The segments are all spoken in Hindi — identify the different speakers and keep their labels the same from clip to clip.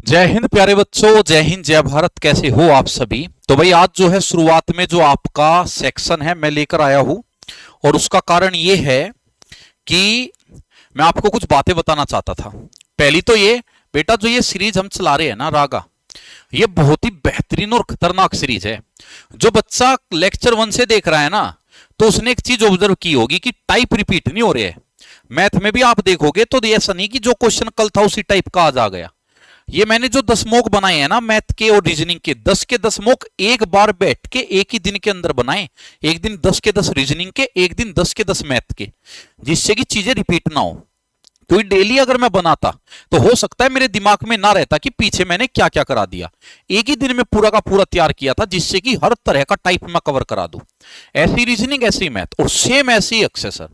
Speaker 1: जय हिंद प्यारे बच्चों, जय हिंद जय भारत। कैसे हो आप सभी। तो भाई आज जो है शुरुआत में जो आपका सेक्शन है मैं लेकर आया हूं और उसका कारण ये है कि मैं आपको कुछ बातें बताना चाहता था। पहली तो ये बेटा, जो ये सीरीज हम चला रहे हैं ना रागा, ये बहुत ही बेहतरीन और खतरनाक सीरीज है। जो बच्चा लेक्चर 1 से देख रहा है ना, तो उसने एक चीज ऑब्जर्व की होगी कि टाइप रिपीट नहीं हो रहे है। मैथ में भी आप देखोगे तो ऐसा नहीं कि जो क्वेश्चन कल था उसी टाइप का आज आ गया। ये मैंने जो 10 मॉक बनाए हैं ना मैथ के और रीजनिंग के, 10 के 10 मॉक एक बार बैठ के एक ही दिन के अंदर बनाए। एक दिन 10 के 10 रीजनिंग के, एक दिन 10 के 10 मैथ के, जिससे कि चीजें रिपीट ना हो। क्योंकि डेली अगर मैं बनाता तो हो सकता है मेरे दिमाग में ना रहता कि पीछे मैंने क्या क्या करा दिया। एक ही दिन में पूरा का पूरा तैयार किया था, जिससे कि हर तरह का टाइप मैं कवर करा दूं। ऐसी रीजनिंग, ऐसी मैथ और सेम ऐसी अक्षय सर।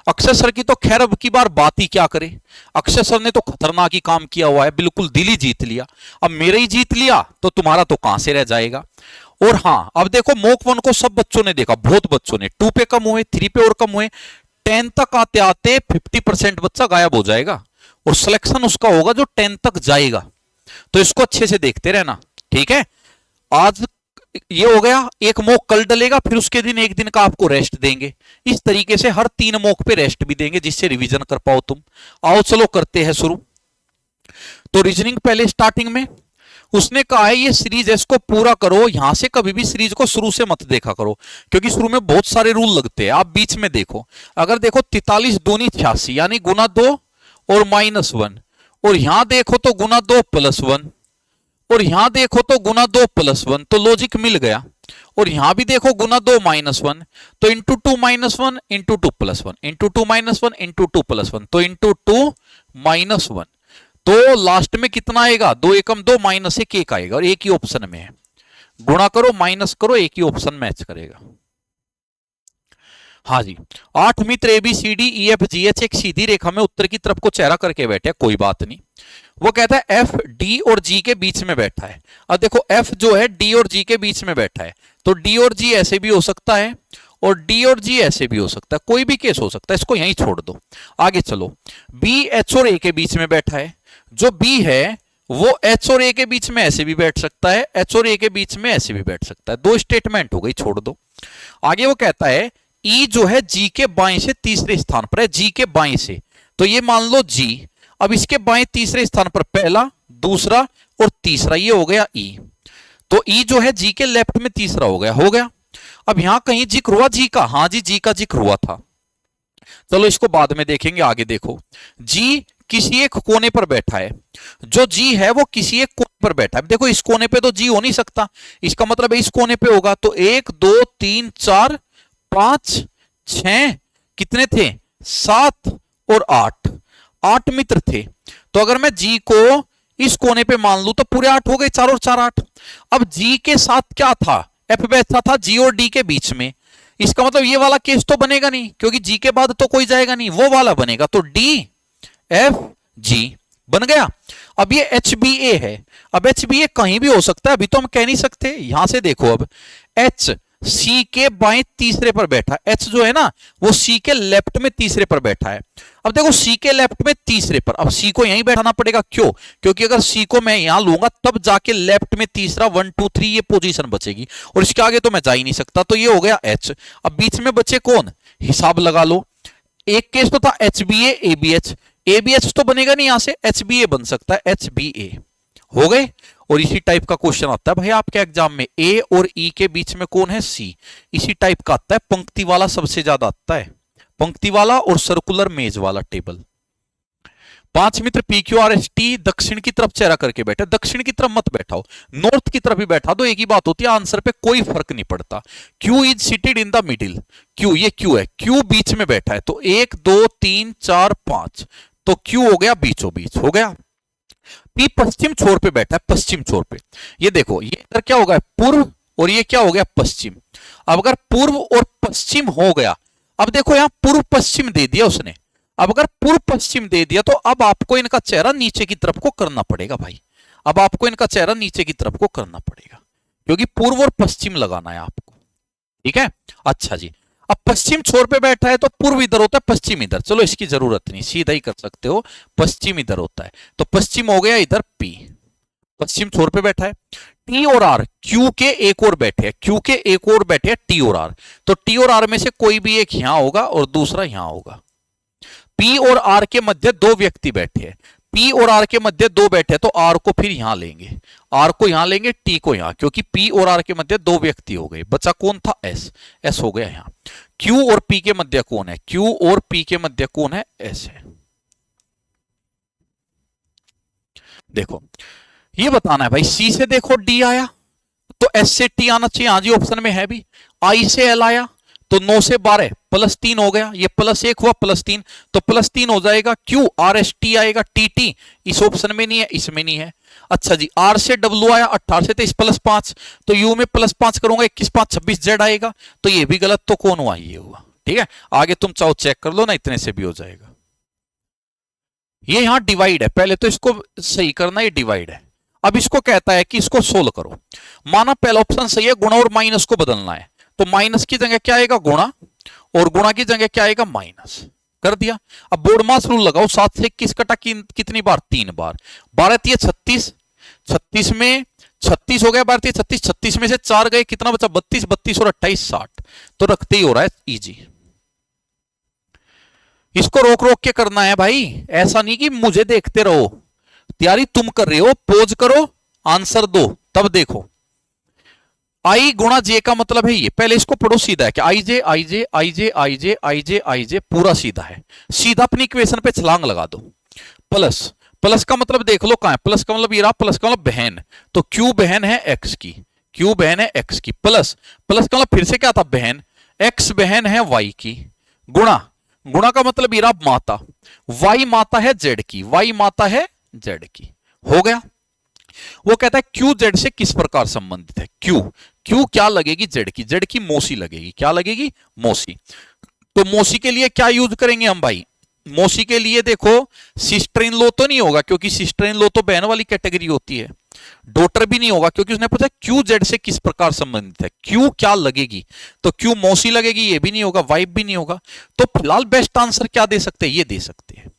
Speaker 1: अक्षय सर की तो खैर अब की बार बात ही क्या करे। अक्षय सर ने तो खतरनाक ही काम किया हुआ है, बिल्कुल दिल ही जीत लिया। अब मेरे ही जीत लिया तो तुम्हारा तो कहां से रह जाएगा। और हाँ, अब देखो मॉक 1 को सब बच्चों ने देखा, बहुत बच्चों ने। 2 पे कम हुए, 3 पे और कम हुए, 10 तक आते आते 50% बच्चा गायब हो जाएगा और सिलेक्शन उसका होगा जो 10 तक जाएगा। तो इसको अच्छे से देखते रहना, ठीक है। आज ये हो गया, एक मॉक कल डलेगा, फिर उसके दिन एक दिन का आपको रेस्ट देंगे। इस तरीके से हर 3 मॉक पे रेस्ट भी देंगे, जिससे रिवीजन कर पाओ तुम। आओ चलो करते हैं शुरू। तो रीजनिंग पहले स्टार्टिंग में उसने कहा है ये सीरीज है, इसको पूरा करो। यहां से कभी भी सीरीज को शुरू से मत देखा करो, क्योंकि शुरू में बहुत सारे रूल लगते हैं। आप बीच में देखो, अगर देखो 43 दूनी 86 यानी गुना 2 और -1, और यहां देखो तो गुना 2 + 1, और यहां देखो तो गुना 2 + 1, तो लॉजिक मिल गया। और यहां भी देखो गुना 2 -1, तो इंटू 2 -1 इंटू 2 + 1 इंटू 2 -1 इंटू 2 + 1, तो इंटू 2 -1। तो लास्ट में कितना आएगा? 2 एकम 2 -1 1 आएगा, और एक ही ऑप्शन में है। गुणा करो माइनस करो, एक ही ऑप्शन मैच करेगा। हाँ जी, 8 मित्र ABCDEFGH एक सीधी रेखा में उत्तर की तरफ को चेहरा करके बैठे, कोई बात नहीं। वो कहता है F D और G के बीच में बैठा है। अब देखो F जो है D और G के बीच में बैठा है, तो D और G ऐसे भी हो सकता है और D और G ऐसे भी हो सकता है, कोई भी केस हो सकता है, इसको यहीं छोड़ दो। आगे चलो, B H और A के बीच में बैठा है। जो B है वो H और A के बीच में ऐसे भी बैठ सकता है, H और A के बीच में ऐसे भी बैठ सकता है। दो स्टेटमेंट हो गई, छोड़ दो। आगे वो कहता है E जो है G के बाएं से तीसरे स्थान पर है, G के बाएं से, तो ये मान लो G। अब इसके बाएं तीसरे स्थान पर पहला, दूसरा और तीसरा, ये हो गया E। तो E जो है G के लेफ्ट में तीसरा हो गया, हो गया। अब यहां कहीं जिक्र हुआ G का? हाँ जी, G का जिक्र हुआ था। चलो इसको बाद में देखेंगे। आगे देखो, G किसी एक कोने पर बैठा है। जो G है वो किसी एक कोने पर बैठा है। देखो इस कोने पे तो G हो नहीं सकता, इसका मतलब है इस कोने पे होगा। तो 1 2 3 4 5 6, कितने थे? 7 और 8, 8 मित्र थे। तो अगर मैं G को इस कोने पे मान लू तो पूरे 8 हो गए, 4 और 4 8। अब G के साथ क्या था? F बैठा था G और D के बीच में। इसका मतलब ये वाला केस तो बनेगा नहीं, क्योंकि G के बाद तो कोई जाएगा नहीं, वो वाला बनेगा। तो D F G बन गया। अब ये HBA है। अब HBA कहीं भी हो सकता है, अभी तो हम कह नहीं सकते। यहां से देखो, अब H C के बाएं तीसरे पर बैठा है। H जो है ना वो C के लेफ्ट में तीसरे पर बैठा है। अब देखो C के लेफ्ट में तीसरे पर, अब C को यहीं बैठाना पड़ेगा। क्यों? क्योंकि अगर C को मैं यहां लूंगा तब जाके लेफ्ट में तीसरा 1 2 3 ये पोजीशन बचेगी, और इसके आगे तो मैं जा ही नहीं सकता। तो ये हो गया H। अब बीच में बचे कौन? हिसाब लगा लो। एक केस तो था HBA ABH, ABH तो बनेगा नहीं, यहां से HBA बन सकता है, HBA हो गए। और इसी टाइप का क्वेश्चन आता है भाई आपके एग्जाम में, ए और ई के बीच में कौन है? सी। इसी टाइप का आता है, पंक्ति वाला सबसे ज्यादा आता है, पंक्ति वाला और सर्कुलर मेज वाला टेबल। 5 मित्र PQRST दक्षिण की तरफ चेहरा करके बैठे। दक्षिण की तरफ मत बैठाओ, नॉर्थ की तरफ ही बैठा दो, एक ही बात होती है, आंसर पे कोई फर्क नहीं पड़ता। Q is seated in the middle. Q, ये Q है, Q बीच में बैठा है। तो 1 2 3 4 5, तो Q हो गया बीचों बीच, हो गया। P पश्चिम छोर पे बैठा है, पश्चिम छोर पे। ये देखो, ये इधर क्या होगा? पूर्व, और ये क्या हो गया? पश्चिम। अब अगर पूर्व और पश्चिम हो गया, अब देखो यहां पूर्व पश्चिम दे दिया उसने। अब अगर पूर्व पश्चिम दे दिया तो अब आपको इनका चेहरा नीचे की तरफ को करना पड़ेगा भाई। अब आपको इनका चेहरा नीचे की तरफ को करना पड़ेगा, क्योंकि पूर्व और पश्चिम लगाना है आपको, ठीक है। अच्छा जी, अब पश्चिम छोर पे बैठा है तो पूर्व इधर होता है, पश्चिम इधर। चलो इसकी जरूरत नहीं, सीधा ही कर सकते हो, पश्चिम इधर होता है। तो पश्चिम हो गया इधर P, पश्चिम छोर पे बैठा है। टी और आर, क्यू के एक और बैठे हैं, क्यू के एक और बैठे हैं टी और आर, तो टी और आर में से कोई भी एक यहां होगा और दूसरा यहां होगा। पी और आर के मध्य दो व्यक्ति बैठे हैं, पी और आर के मध्य दो बैठे तो आर को फिर यहां लेंगे, आर को यहां लेंगे, टी को यहां, क्योंकि पी और आर के मध्य दो व्यक्ति हो गए। बचा कौन था? एस, एस हो गया यहां। क्यू और पी के मध्य कौन है? क्यू और पी के मध्य कौन है? एस है। देखो ये बताना है भाई, सी से देखो डी आया तो एस से टी आना चाहिए, हाँ जी ऑप्शन में है भी। आई से एल आया तो 9 से 12 प्लस 3 हो गया, ये प्लस 1 हुआ प्लस 3 तो प्लस 3 हो जाएगा। क्यू आर एस टी आएगा, टी टी इस ऑप्शन में नहीं है, इसमें नहीं है। अच्छा जी, आर से डब्ल्यू आया 18 से 23 प्लस 5 तो यू में प्लस 5 करूंगा 21 5 26 जेड आएगा, तो ये भी गलत, तो कौन हुआ? ये हुआ। ठीक है, आगे तुम चाहो चेक कर लो ना, इतने से भी हो जाएगा। ये यहां डिवाइड है, पहले तो इसको सही करना, ये डिवाइड है। अब इसको कहता है कि इसको सोल्व करो। माना पहला ऑप्शन सही है, गुणा और माइनस को बदलना है, तो माइनस की जगह क्या आएगा? गुणा, और गुणा की जगह क्या आएगा? माइनस। कर दिया। अब बोर्ड मास रूल लगाओ, 7 से 21 कटा कितनी बार? 3 बार। 12 3 36, 36 में 36 हो गया, 12 3 36, 36 में से 4 गए, कितना बचा? 32, 32 और 28 60, तो रखते ही हो रहा है इजी। इसको रोक रोक के करना है भाई, ऐसा नहीं कि मुझे देखते रहो, तैयारी तुम कर रहे हो, पोज करो, आंसर दो, तब देखो। आई गुणा जे का मतलब है ये, पहले इसको पढ़ो, सीधा है कि आई जे आई जे आई जे आई जे आई जे आई जे, पूरा सीधा है, सीधा अपनी इक्वेशन पे छलांग लगा दो। प्लस, प्लस का मतलब देख लो कहां है, प्लस का मतलब ये रहा, प्लस का मतलब बहन, तो क्यू बहन है एक्स की, क्यू बहन है एक्स की, प्लस, प्लस का मतलब फिर से क्या था? बहन, एक्स बहन है वाई की, गुणा, गुणा का मतलब ये रहा माता, वाई माता है जेड की, वाई माता है जेड की, हो गया। वो कहता है क्यू जेड से किस प्रकार संबंधित है? क्यू, क्यू क्या लगेगी? जेड की, जेड की मौसी लगेगी, क्या लगेगी? मौसी। तो मौसी के लिए क्या यूज करेंगे हम भाई? मौसी के लिए देखो, सिस्टर इन लॉ तो नहीं होगा, क्योंकि सिस्टर इन लॉ तो बहन वाली कैटेगरी होती है। डॉटर भी नहीं होगा, क्योंकि उसने पूछा क्यू जेड से किस प्रकार संबंधित है, क्यू क्या लगेगी, तो क्यू मौसी लगेगी, ये भी नहीं होगा, वाइफ भी नहीं होगा। तो फिलहाल बेस्ट आंसर क्या दे सकते हैं? ये दे सकते हैं।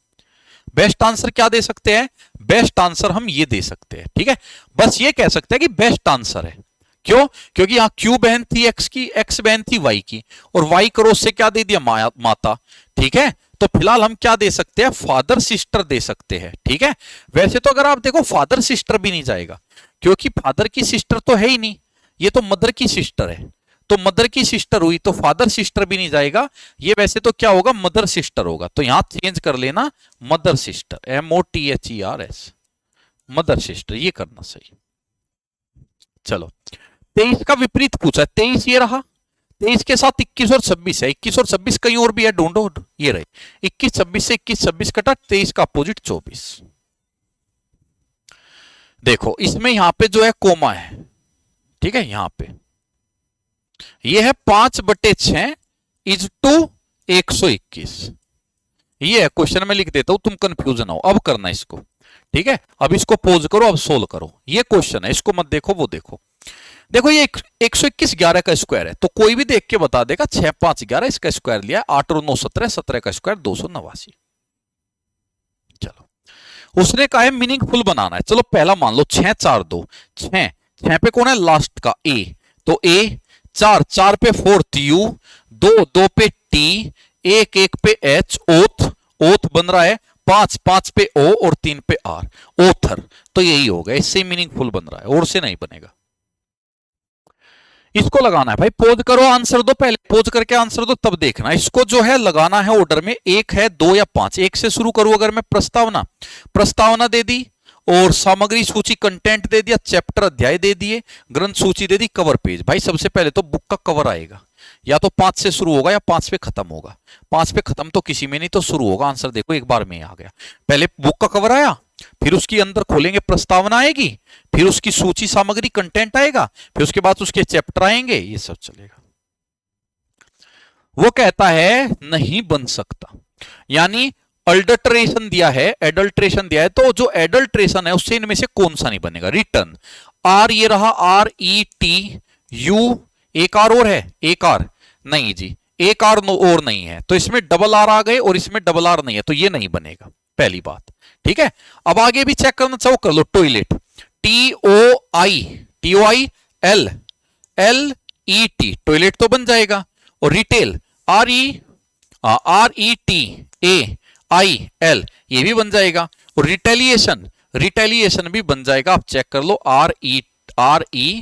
Speaker 1: बेस्ट आंसर क्या दे सकते हैं? बेस्ट आंसर हम ये दे सकते हैं। ठीक है, बस ये कह सकते हैं कि बेस्ट आंसर है। क्यों? क्योंकि यहां क्यू बहन थी एक्स की, एक्स बहन थी वाई की, और वाई क्रॉस से क्या दे दिया? माता। ठीक है, तो फिलहाल हम क्या दे सकते हैं? फादर सिस्टर दे सकते हैं। ठीक है, वैसे तो अगर आप देखो फादर सिस्टर भी नहीं जाएगा, क्योंकि फादर की सिस्टर तो है ही नहीं, ये तो मदर की सिस्टर है, तो मदर की सिस्टर हुई तो फादर सिस्टर भी नहीं जाएगा, ये वैसे तो क्या होगा? मदर सिस्टर होगा, तो यहां चेंज कर लेना mother sister, MOTHERS, mother sister, ये करना सही। चलो 23 का विपरीत पूछा, 23 ये रहा, 23 के साथ 21 और 26 है, 21 और 26 कहीं और भी है, ढूंढो, ये रहे 21 26 से 21 26 कटा, 23 का अपोजिट 24। देखो इसमें यहां पे जो है कोमा है, ठीक है, यहां पे ये है 5/6 इज टू 121, ये है क्वेश्चन में लिख देता हूं, तुम कंफ्यूज ना हो। अब करना इसको, ठीक है, अब इसको पोज करो, अब सोल्व करो। ये क्वेश्चन है, इसको मत देखो, वो देखो। देखो ये 121 11 का स्क्वायर है, तो कोई भी देख के बता देगा 6 5 11 इसका स्क्वायर लिया, 8 और 9 17, 17 का स्क्वायर 289। चलो उसने कहा है मीनिंगफुल बनाना है, चलो पहला मान लो 6 4 2, 6 पे कौन है? लास्ट का ए, तो ए, 4 4 पे 4th यू, 2 2 पे टी, 1 1 पे एच, ओथ, ओथ बन रहा है, 5 5 पे ओ और 3 पे आर, ओथर, तो यही हो गया, इससे मीनिंगफुल बन रहा है, और से नहीं बनेगा। इसको लगाना है भाई, पोज करो, आंसर दो, पहले पोज करके आंसर दो, तब देखना। इसको जो है लगाना है ऑर्डर में, 1 है 2 या 5, 1 से शुरू करूं अगर मैं, प्रस्तावना, प्रस्तावना दे दी, और सामग्री सूची कंटेंट दे दिया, चैप्टर अध्याय दे दिए, ग्रंथ सूची दे दी, कवर पेज। भाई सबसे पहले तो बुक का कवर आएगा, या तो 5 से शुरू होगा या 5 पे खत्म होगा, 5 पे खत्म तो किसी में नहीं, तो शुरू होगा। आंसर देखो एक बार में आ गया, पहले बुक का कवर आया, फिर उसके अंदर खोलेंगे प्रस्तावना आएगी, फिर उसकी सूची सामग्री कंटेंट आएगा, फिर उसके बाद उसके चैप्टर आएंगे, ये सब चलेगा। वो कहता है नहीं बन सकता, यानी अल्डल्ट्रेशन दिया है, एडल्ट्रेशन दिया है, तो जो एडल्ट्रेशन है उससे इनमें से कौन सा नहीं बनेगा? रिटर्न, आर ये रहा, RETU, एक आर और है, एक आर नहीं जी, एक आर और नहीं है, तो इसमें डबल आर आ गए और इसमें डबल आर नहीं है, तो ये नहीं बनेगा, पहली बात। ठीक है, अब आगे भी चेक करना चाहो कर लो। टॉयलेट, TOIL LET टॉयलेट तो बन जाएगा, और रिटेल RETAIL ये भी बन जाएगा, और रिटेलिएशन भी बन जाएगा। आप चेक कर लो, RELLAT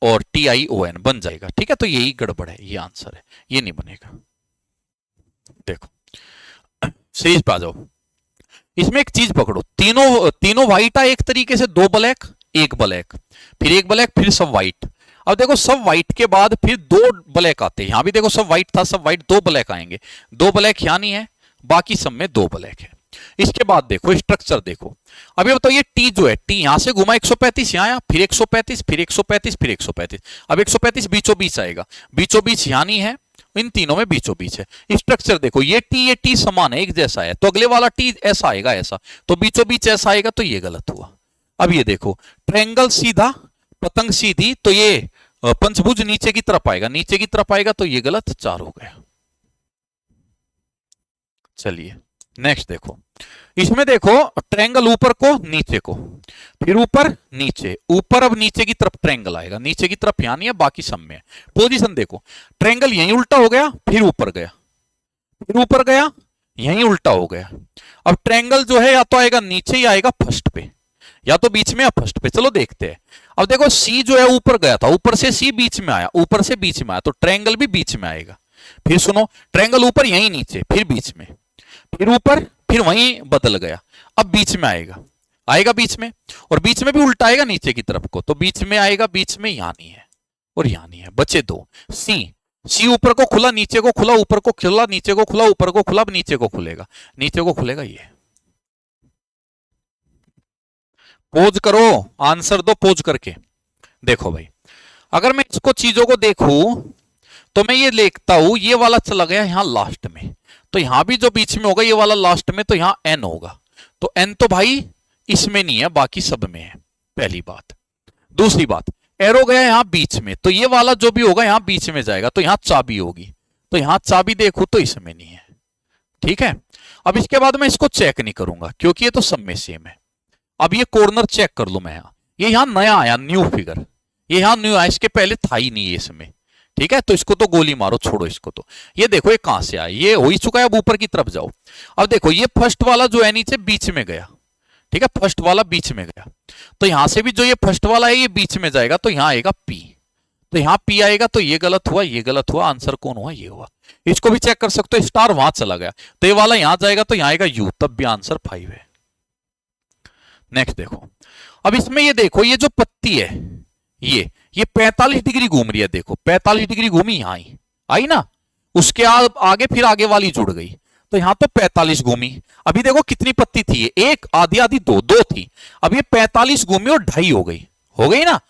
Speaker 1: और TION बन जाएगा। ठीक है, तो यही गड़बड़ है, ये आंसर है, ये नहीं बनेगा। देखो सीरीज पे आ जाओ, इसमें एक चीज पकड़ो, तीनों व्हाइट है एक तरीके से, दो ब्लैक एक ब्लैक, फिर एक ब्लैक, फिर सब व्हाइट। अब देखो सब व्हाइट के बाद फिर दो ब्लैक आते हैं, यहां भी देखो सब व्हाइट था, सब व्हाइट, दो ब्लैक आएंगे, दो ब्लैक यहां नहीं है, बाकी सब में दो ब्लैक है। इसके बाद देखो स्ट्रक्चर देखो, अभी बताओ ये टी जो है, टी यहां से घुमा 135 यहां आया, फिर 135, फिर 135, फिर 135, अब 135 बीचों बीच आएगा, बीचों बीच यहां नहीं है, इन तीनों में बीचों बीच है। स्ट्रक्चर देखो, ये टी समान है, एक जैसा है, तो अगले वाला टी ऐसा आएगा, ऐसा, तो बीचों बीच ऐसा आएगा, तो ये गलत हुआ। अब ये देखो ट्रायंगल सीधा, पतंग सीधी, तो ये पंचभुज नीचे की तरफ आएगा, नीचे की तरफ आएगा, तो ये गलत, 4 हो गया। चलिए नेक्स्ट देखो, इसमें देखो ट्रायंगल ऊपर को नीचे को, फिर ऊपर नीचे, ऊपर अब नीचे की तरफ ट्रायंगल आएगा, नीचे की तरफ यहां नहीं है, बाकी सब में है। पोजीशन देखो, ट्रायंगल यहीं उल्टा हो गया, फिर ऊपर गया, फिर ऊपर गया, यहीं उल्टा हो गया। अब ट्रायंगल जो है या तो आएगा नीचे ही आएगा फर्स्ट पे, या तो बीच में या फर्स्ट पे। चलो देखते हैं। अब देखो सी जो है ऊपर गया था, ऊपर से सी बीच में आया, ऊपर से बीच में आया, तो ट्रायंगल भी बीच में आएगा। फिर सुनो, ट्रायंगल ऊपर यहीं नीचे, फिर बीच में, फिर ऊपर, फिर वहीं बदल गया, अब बीच में आएगा, आएगा बीच में, और बीच में भी उल्टा आएगा नीचे की तरफ को, तो बीच में आएगा, बीच में यहां नहीं है और यहां नहीं है, बचे दो। सी ऊपर को खुला, नीचे को खुला, ऊपर को खुला, नीचे को खुला, ऊपर को खुला, अब नीचे को खुलेगा, नीचे को खुलेगा ये। पोज करो, आंसर दो पोज करके। देखो भाई, अगर मैं इसको चीजों को देखूं तो मैं ये देखता हूं, ये वाला चला गया यहां लास्ट में, तो यहां भी जो बीच में होगा ये वाला लास्ट में, तो यहां एन होगा, तो एन तो भाई इसमें नहीं है, बाकी सब में है, पहली बात। दूसरी बात, एरो गया यहां बीच में, तो ये वाला जो भी होगा यहां बीच में जाएगा, तो यहां चाबी होगी, तो यहां चाबी देखूं तो इसमें नहीं है। ठीक है, अब इसके बाद मैं इसको चेक नहीं करूंगा क्योंकि ये तो सब में सेम है। अब ये कॉर्नर चेक कर लू मैं, यहां ये यहां नया आया, न्यू फिगर, ये यहां न्यू आया, इसके पहले था ही नहीं ये इसमें। ठीक है, तो इसको तो गोली मारो, छोड़ो इसको। तो ये देखो ये कहां से आया, ये हो ही चुका है, अब ऊपर की तरफ जाओ। अब देखो ये फर्स्ट वाला जो है नीचे बीच में गया, ठीक है, फर्स्ट वाला बीच में गया, तो यहां से भी जो ये फर्स्ट वाला है ये बीच में जाएगा, तो यहां आएगा पी, तो यहां पी आएगा, तो ये गलत हुआ, ये गलत हुआ, आंसर कौन हुआ, ये हुआ। इसको भी चेक कर सकते हो, स्टार वहां चला गया, तो ये वाला यहां जाएगा, तो यहां आएगा यू, तब भी आंसर 5 है। नेक्स्ट देखो, अब इसमें ये देखो, ये जो पत्ती है ये 45 डिग्री घूम रही है, देखो 45 डिग्री घूमी, यहां आई ना, उसके आगे फिर आगे वाली जुड़ गई, तो यहां तो 45 घूमी। अभी देखो कितनी पत्ती थी, एक आधी आधी दो थी, अब ये 45 घूमी और 2.5 हो गई ना।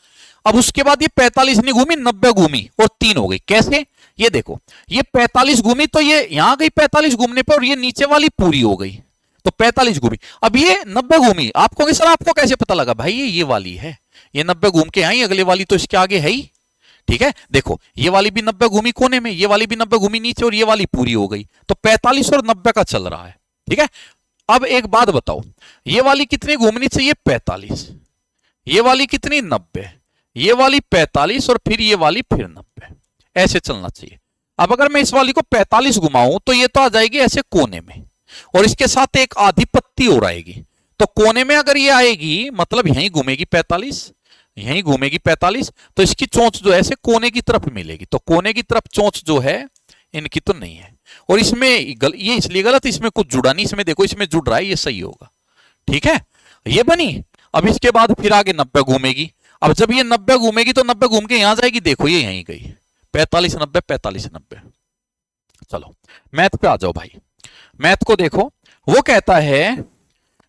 Speaker 1: अब उसके बाद ये 45 नहीं घूमी, 90 घूमी और 3 हो गई। कैसे, ये देखो ये 45 घूमी, तो ये यहां गई 45 घूमने पर, और ये नीचे वाली पूरी हो गई, तो 45 घूमी। अब ये 90 घूमी, आपको सर आपको कैसे पता लगा, भाई ये वाली है, ये 90 घूम के आई, अगले वाली तो इसके आगे है ही। ठीक है, देखो ये वाली भी 90 घूमी कोने में, ये वाली भी 90 घूमी नीचे, और ये वाली पूरी हो गई, तो 45 और 90 का चल रहा है। ठीक है, अब एक बात बताओ, ये वाली कितनी घूमनी चाहिए, 45, ये वाली कितनी, 90, ये वाली 45, और फिर ये वाली फिर 90, ऐसे चलना चाहिए। अब अगर मैं इस वाली को 45 घुमाऊं तो ये तो आ जाएगी ऐसे कोने में, और इसके साथ एक आधी पत्ती और आएगी, तो कोने में अगर ये आएगी मतलब यहीं घूमेगी 45, यहीं घूमेगी 45, तो इसकी चोंच जो है ऐसे कोने की तरफ मिलेगी, तो कोने की तरफ चोंच जो है इनकी तो नहीं है, और इसमें ये इसलिए गलत, इसमें कुछ जुड़ा नहीं, इसमें देखो इसमें जुड़ रहा है, ये सही होगा। ठीक है, ये बनी। अब इसके बाद फिर आगे 90 घूमेगी, अब जब ये 90 घूमेगी तो 90 घूम के यहां जाएगी, देखो ये यहीं गई, 45 90 45 90। चलो मैथ पे आ जाओ भाई, मैथ को देखो, वो कहता है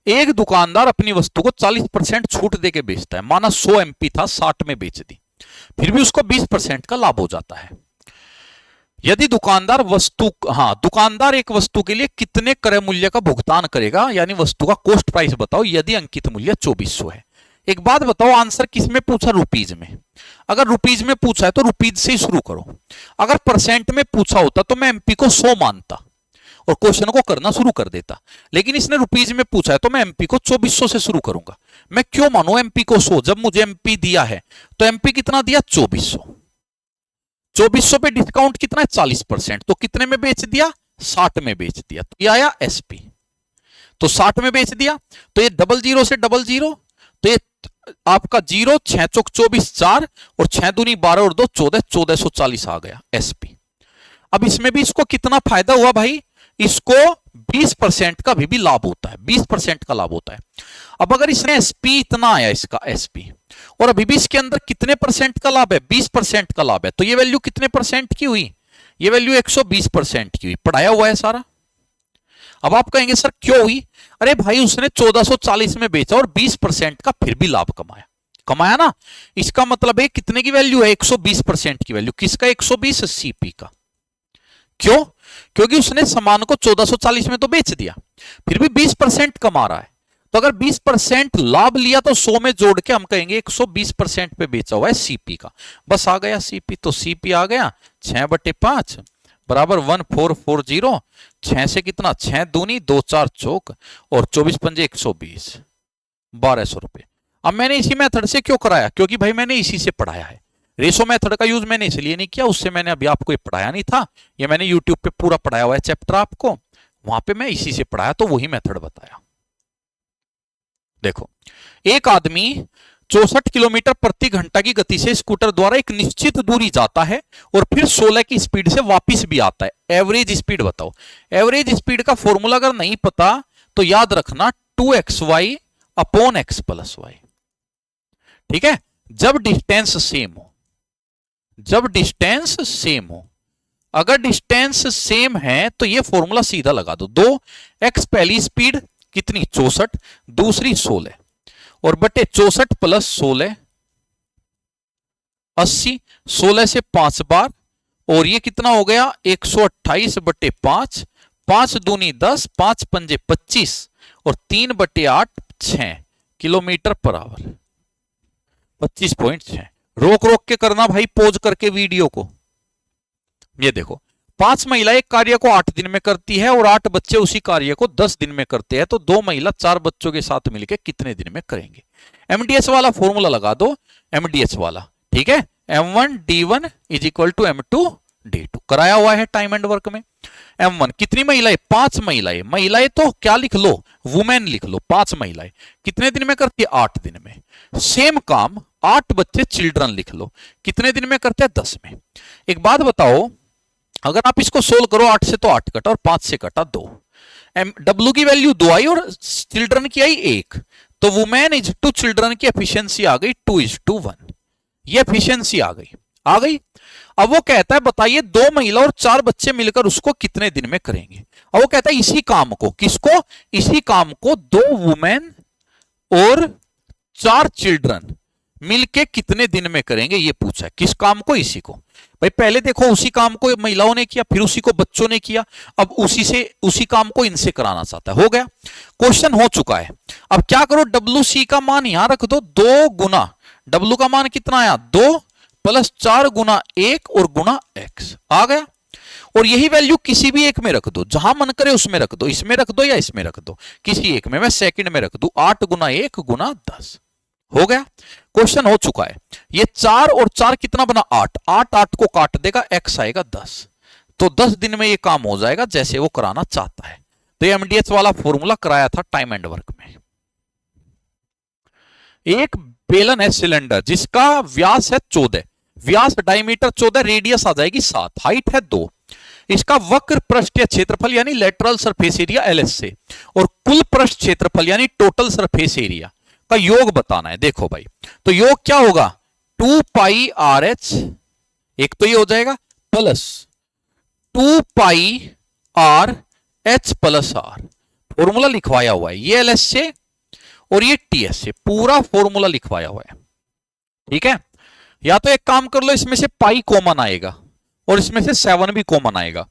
Speaker 1: एक दुकानदार अपनी वस्तु को 40% छूट देके बेचता है, माना 100 MP था, 60 में बेच दी, फिर भी उसको 20% का लाभ हो जाता है। यदि दुकानदार एक वस्तु के लिए कितने क्रय मूल्य का भुगतान करेगा, यानी वस्तु का कॉस्ट प्राइस बताओ, यदि अंकित मूल्य 2400 है। एक बात बताओ, आंसर किस में पूछा, रुपीज में। अगर रुपीज में पूछा है तो रुपीज से ही शुरू करो, अगर परसेंट में पूछा होता तो मैं एमपी को 100 मानता, और क्वेश्चन को करना शुरू कर देता। लेकिन इसने रुपीज में पूछा है तो मैं एमपी को 2400 से शुरू करूंगा। मैं क्यों मानू एमपी को 100, जब मुझे एमपी दिया है तो एमपी कितना दिया 2400। 2400 पे डिस्काउंट कितना है 40%, तो कितने में बेच दिया 60 में बेच दिया, तो ये आया एसपी। तो 60 में बेच दिया, तो ये 00 से 00, तो ये आपका 0 6 चौक 24 4 और 6 दूनी 12 और 2 14, 1440 आ गया एसपी। अब इसमें भी इसको कितना फायदा हुआ भाई, इसको 20% का भी लाभ होता है, 20% का लाभ होता है। अब अगर इसने एसपी इतना आया इसका एसपी और अभी भी इसके अंदर कितने परसेंट का लाभ है 20% का लाभ है, तो ये वैल्यू कितने परसेंट की हुई, ये वैल्यू 120% की हुई, पढ़ाया हुआ है सारा। अब आप कहेंगे सर क्यों हुई, अरे भाई उसने 1440 में बेचा और 20% का फिर भी लाभ कमाया ना, इसका मतलब है कितने की वैल्यू है 120% की वैल्यू, किसका 120 सीपी का। क्यों, क्योंकि उसने सामान को 1440 में तो बेच दिया फिर भी 20% कमा रहा है, तो अगर 20% लाभ लिया तो 100 में जोड़ के हम कहेंगे 120% पे बेचा हुआ है सीपी का। बस आ गया सीपी, तो सीपी आ गया 6/5 बराबर 1440। 6 से कितना 6 दूनी 2 4 चौक और 24 पंजे 120, 1200 रुपए। अब मैंने इसी मेथड से क्यों कराया, क्योंकि भाई मैंने इसी से पढ़ाया है। रेशो मेथड का यूज मैंने इसलिए नहीं किया, उससे मैंने अभी आपको ये पढ़ाया नहीं था, ये मैंने यूट्यूब पे पूरा पढ़ाया हुआ है चैप्टर आपको, वहां पे मैं इसी से पढ़ाया तो वही मेथड बताया। देखो, एक आदमी 64 किलोमीटर प्रति घंटा की गति से स्कूटर द्वारा एक निश्चित दूरी जाता है और फिर 16 की स्पीड से वापस भी आता है। एवरेज स्पीड बताओ। एवरेज स्पीड का फॉर्मूला अगर नहीं पता तो याद रखना 2xy upon x plus Y. ठीक है, जब डिस्टेंस सेम हो, जब डिस्टेंस सेम हो, अगर डिस्टेंस सेम है तो ये फॉर्मूला सीधा लगा दो। 2x पहली स्पीड कितनी 64, दूसरी 16 और बटे 64 प्लस 16 80, 16 से 5 बार और ये कितना हो गया 128/5, 5 दूनी 10, 5 पंजे 25 और 3/8 6 किलोमीटर पर आवर, 25.6। रोक रोक के करना भाई, पोज करके वीडियो को। ये देखो 5 महिला एक कार्य को 8 दिन में करती है और 8 बच्चे उसी कार्य को 10 दिन में करते हैं, तो 2 महिला 4 बच्चों के साथ मिलकर कितने दिन में करेंगे। एमडीएस वाला फॉर्मूला लगा दो, एमडीएस वाला, ठीक है, m1 d1 is equal to m2 d2, कराया हुआ है टाइम एंड वर्क में। m1 कितनी महिलाएं 5 महिलाएं, महिलाएं तो क्या लिख लो वुमेन लिख लो, 5 महिलाएं कितने दिन में करती है 8 दिन में। सेम काम 8 बच्चे चिल्ड्रन लिख लो, कितने दिन में करते हैं 10 में। एक बात बताओ, अगर आप इसको सोल्व करो 8 से तो 8 कटा और 5 से कटा 2, W की वैल्यू 2 आई और चिल्ड्रन की आई 1, तो वुमेन इज टू चिल्ड्रन की एफिशिएंसी आ गई 2:1, ये एफिशिएंसी आ गई। अब वो कहता है बताइए 2 महिला और 4 बच्चे मिलकर उसको कितने दिन में करेंगे। अब वो कहता है इसी काम को, किसको, इसी काम को 2 वुमेन और 4 चिल्ड्रन मिलके कितने दिन में करेंगे, ये पूछा है। किस काम को, इसी को। भाई पहले देखो उसी काम को महिलाओं ने किया, फिर उसी को बच्चों ने किया, अब उसी काम को इनसे कराना चाहता है। हो गया, क्वेश्चन हो चुका है। अब क्या करो, WC का मान यहां रख दो, 2 गुना W का मान कितना आया 2 प्लस 4 गुना 1 और गुना x आ गया। और यही वैल्यू किसी भी एक में रख दो, जहां मन करे उसमें रख दो, इसमें रख दो या इसमें रख दो, किसी एक में। मैं सेकंड में रख दू 8 गुना 1 गुना 10, हो गया, क्वेश्चन हो चुका है। ये 4 और 4 कितना बना 8, 8 को काट देगा, x आएगा 10, तो 10 दिन में ये काम हो जाएगा जैसे वो कराना चाहता है। तो ये एमडीएस वाला फॉर्मूला कराया था टाइम एंड वर्क में। एक बेलन है सिलेंडर जिसका व्यास है 14, व्यास डायमीटर 14, रेडियस आ जाएगी 7, हाइट है 2। इसका वक्र पृष्ठीय क्षेत्रफल यानी लेटरल सरफेस एरिया LS से और कुल पृष्ठ क्षेत्रफल यानी टोटल सरफेस एरिया का योग बताना है। देखो भाई, तो योग क्या होगा 2 पाई RH, एक तो ये हो जाएगा, प्लस 2 पाई RH प्लस R, फॉर्मूला लिखवाया हुआ है, ये LS से और ये TS से, पूरा फॉर्मूला लिखवाया हुआ है। ठीक है, या तो एक काम कर लो, इसमें से पाई कॉमन आएगा और इसमें से 7 भी कॉमन आएगा,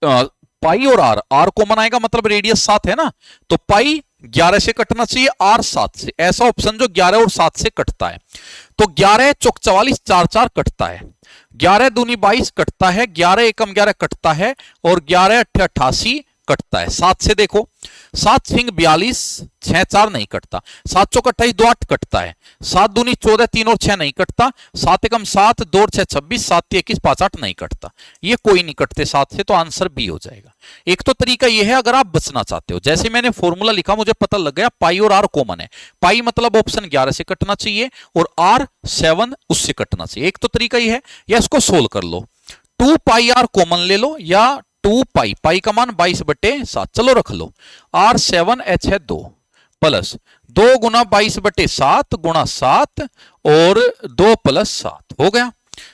Speaker 1: पाई और R कॉमन आएगा, मतलब रेडियस 7 है ना, तो पाई 11 से कटना चाहिए, R 7 से, ऐसा ऑप्शन जो 11 और 7 से कटता है। तो 11 चौक 44, 4 4 कटता है, 11 दूनी 22 कटता है, 11 एकम 11 कटता है, और 11 अट्ठे 88 कटता है। 7 से देखो, 7 सिंह 42, 6 4 नहीं कटता, 7 चौक 28, 2 8 कटता है, 7 दूनी 14, 3 और 6 नहीं कटता, 7 एकम 7, 2 और 6 26, 7 3 21, 5 8 नहीं कटता, ये कोई नहीं कटते 7 से, तो आंसर बी हो जाएगा। एक तो तरीका ये है अगर आप बचना चाहते हो, जैसे मैंने फॉर्मूला लिखा मुझे पता लग गया पाई और आर कॉमन है, पाई मतलब ऑप्शन 11 से कटना चाहिए और आर 7 उससे कटना चाहिए। एक तो तरीका ये है, या इसको सोल्व कर लो, 2 पाई आर कॉमन ले लो, या 2 पाई, पाई का मान 22/7, चलो रख लो, आर 7 एच है 2 प्लस 2 गुना 22/7 गुणा 7 और 2 प्लस 7 हो गया,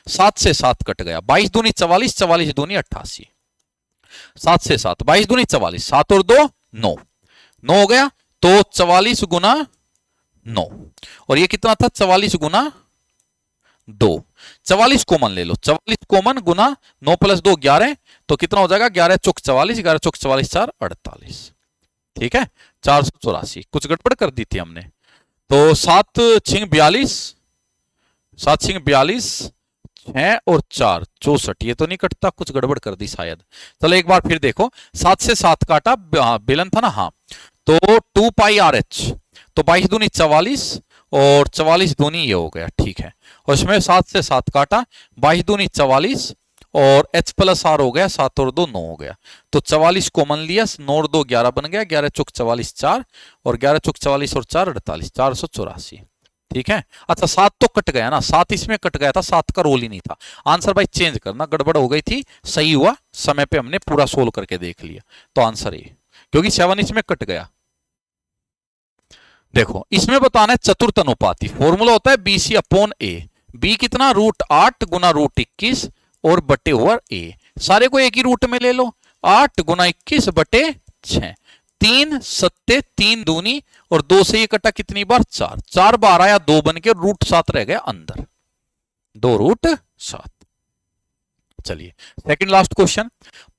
Speaker 1: 7 से 7 कट गया, 22 दूनी 44, 44 दूनी 88, 7 से 7, 22 दूनी 44, 7 और 2 9, 9 हो गया, तो 44 गुना 9, और ये कितना था 44 गुना 2, 44 कॉमन ले लो, 44 कॉमन गुना 9 प्लस 2 11, तो कितना हो जाएगा 11 चौक 44, 11 चौक 44 4 48, ठीक है 484। कुछ गड़बड़ कर दी थी हमने, तो 7 छिंग 42, 7 छिंग 42, 6 और 4 64, ये तो नहीं कटता, कुछ गड़बड़ कर दी शायद। चलो एक बार फिर देखो, 7 से 7 काटा, बेलन था ना, हाँ, तो 2 पाई आर एच, तो 22 दूनी 44 और 44 दूनी ये हो गया, ठीक है, और इसमें 7 से 7 काटा, 22 दूनी 44 और h प्लस आर हो गया, 7 और 2 9 हो गया, तो 44 कॉमन लिया, 9 और 2 11 बन गया, 11 चौक 44 4 और 11 चौक 44 और 4 48, 484, ठीक है। अच्छा 7 तो कट गया ना, 7 इसमें कट गया था, 7 का रोल ही नहीं था, आंसर भाई चेंज करना, गड़बड़ हो गई थी, सही हुआ समय पे हमने पूरा सोल्व करके देख लिया, तो आंसर ये, क्योंकि 7 इसमें कट गया। देखो इसमें बताना है चतुर्थ अनुपाती, फॉर्मूला होता है BC अपॉन ए, बी कितना √8 गुना √21 और बटे ओवर ए, सारे को एक ही रूट में ले लो, 8 गुना 21 बटे 6, 3 सत्ते 3 दूनी और 2 से ये कटा कितनी बार 4, 4 बार आया 2 बन के √7 रह गया अंदर, 2√7। चलिए सेकंड लास्ट क्वेश्चन,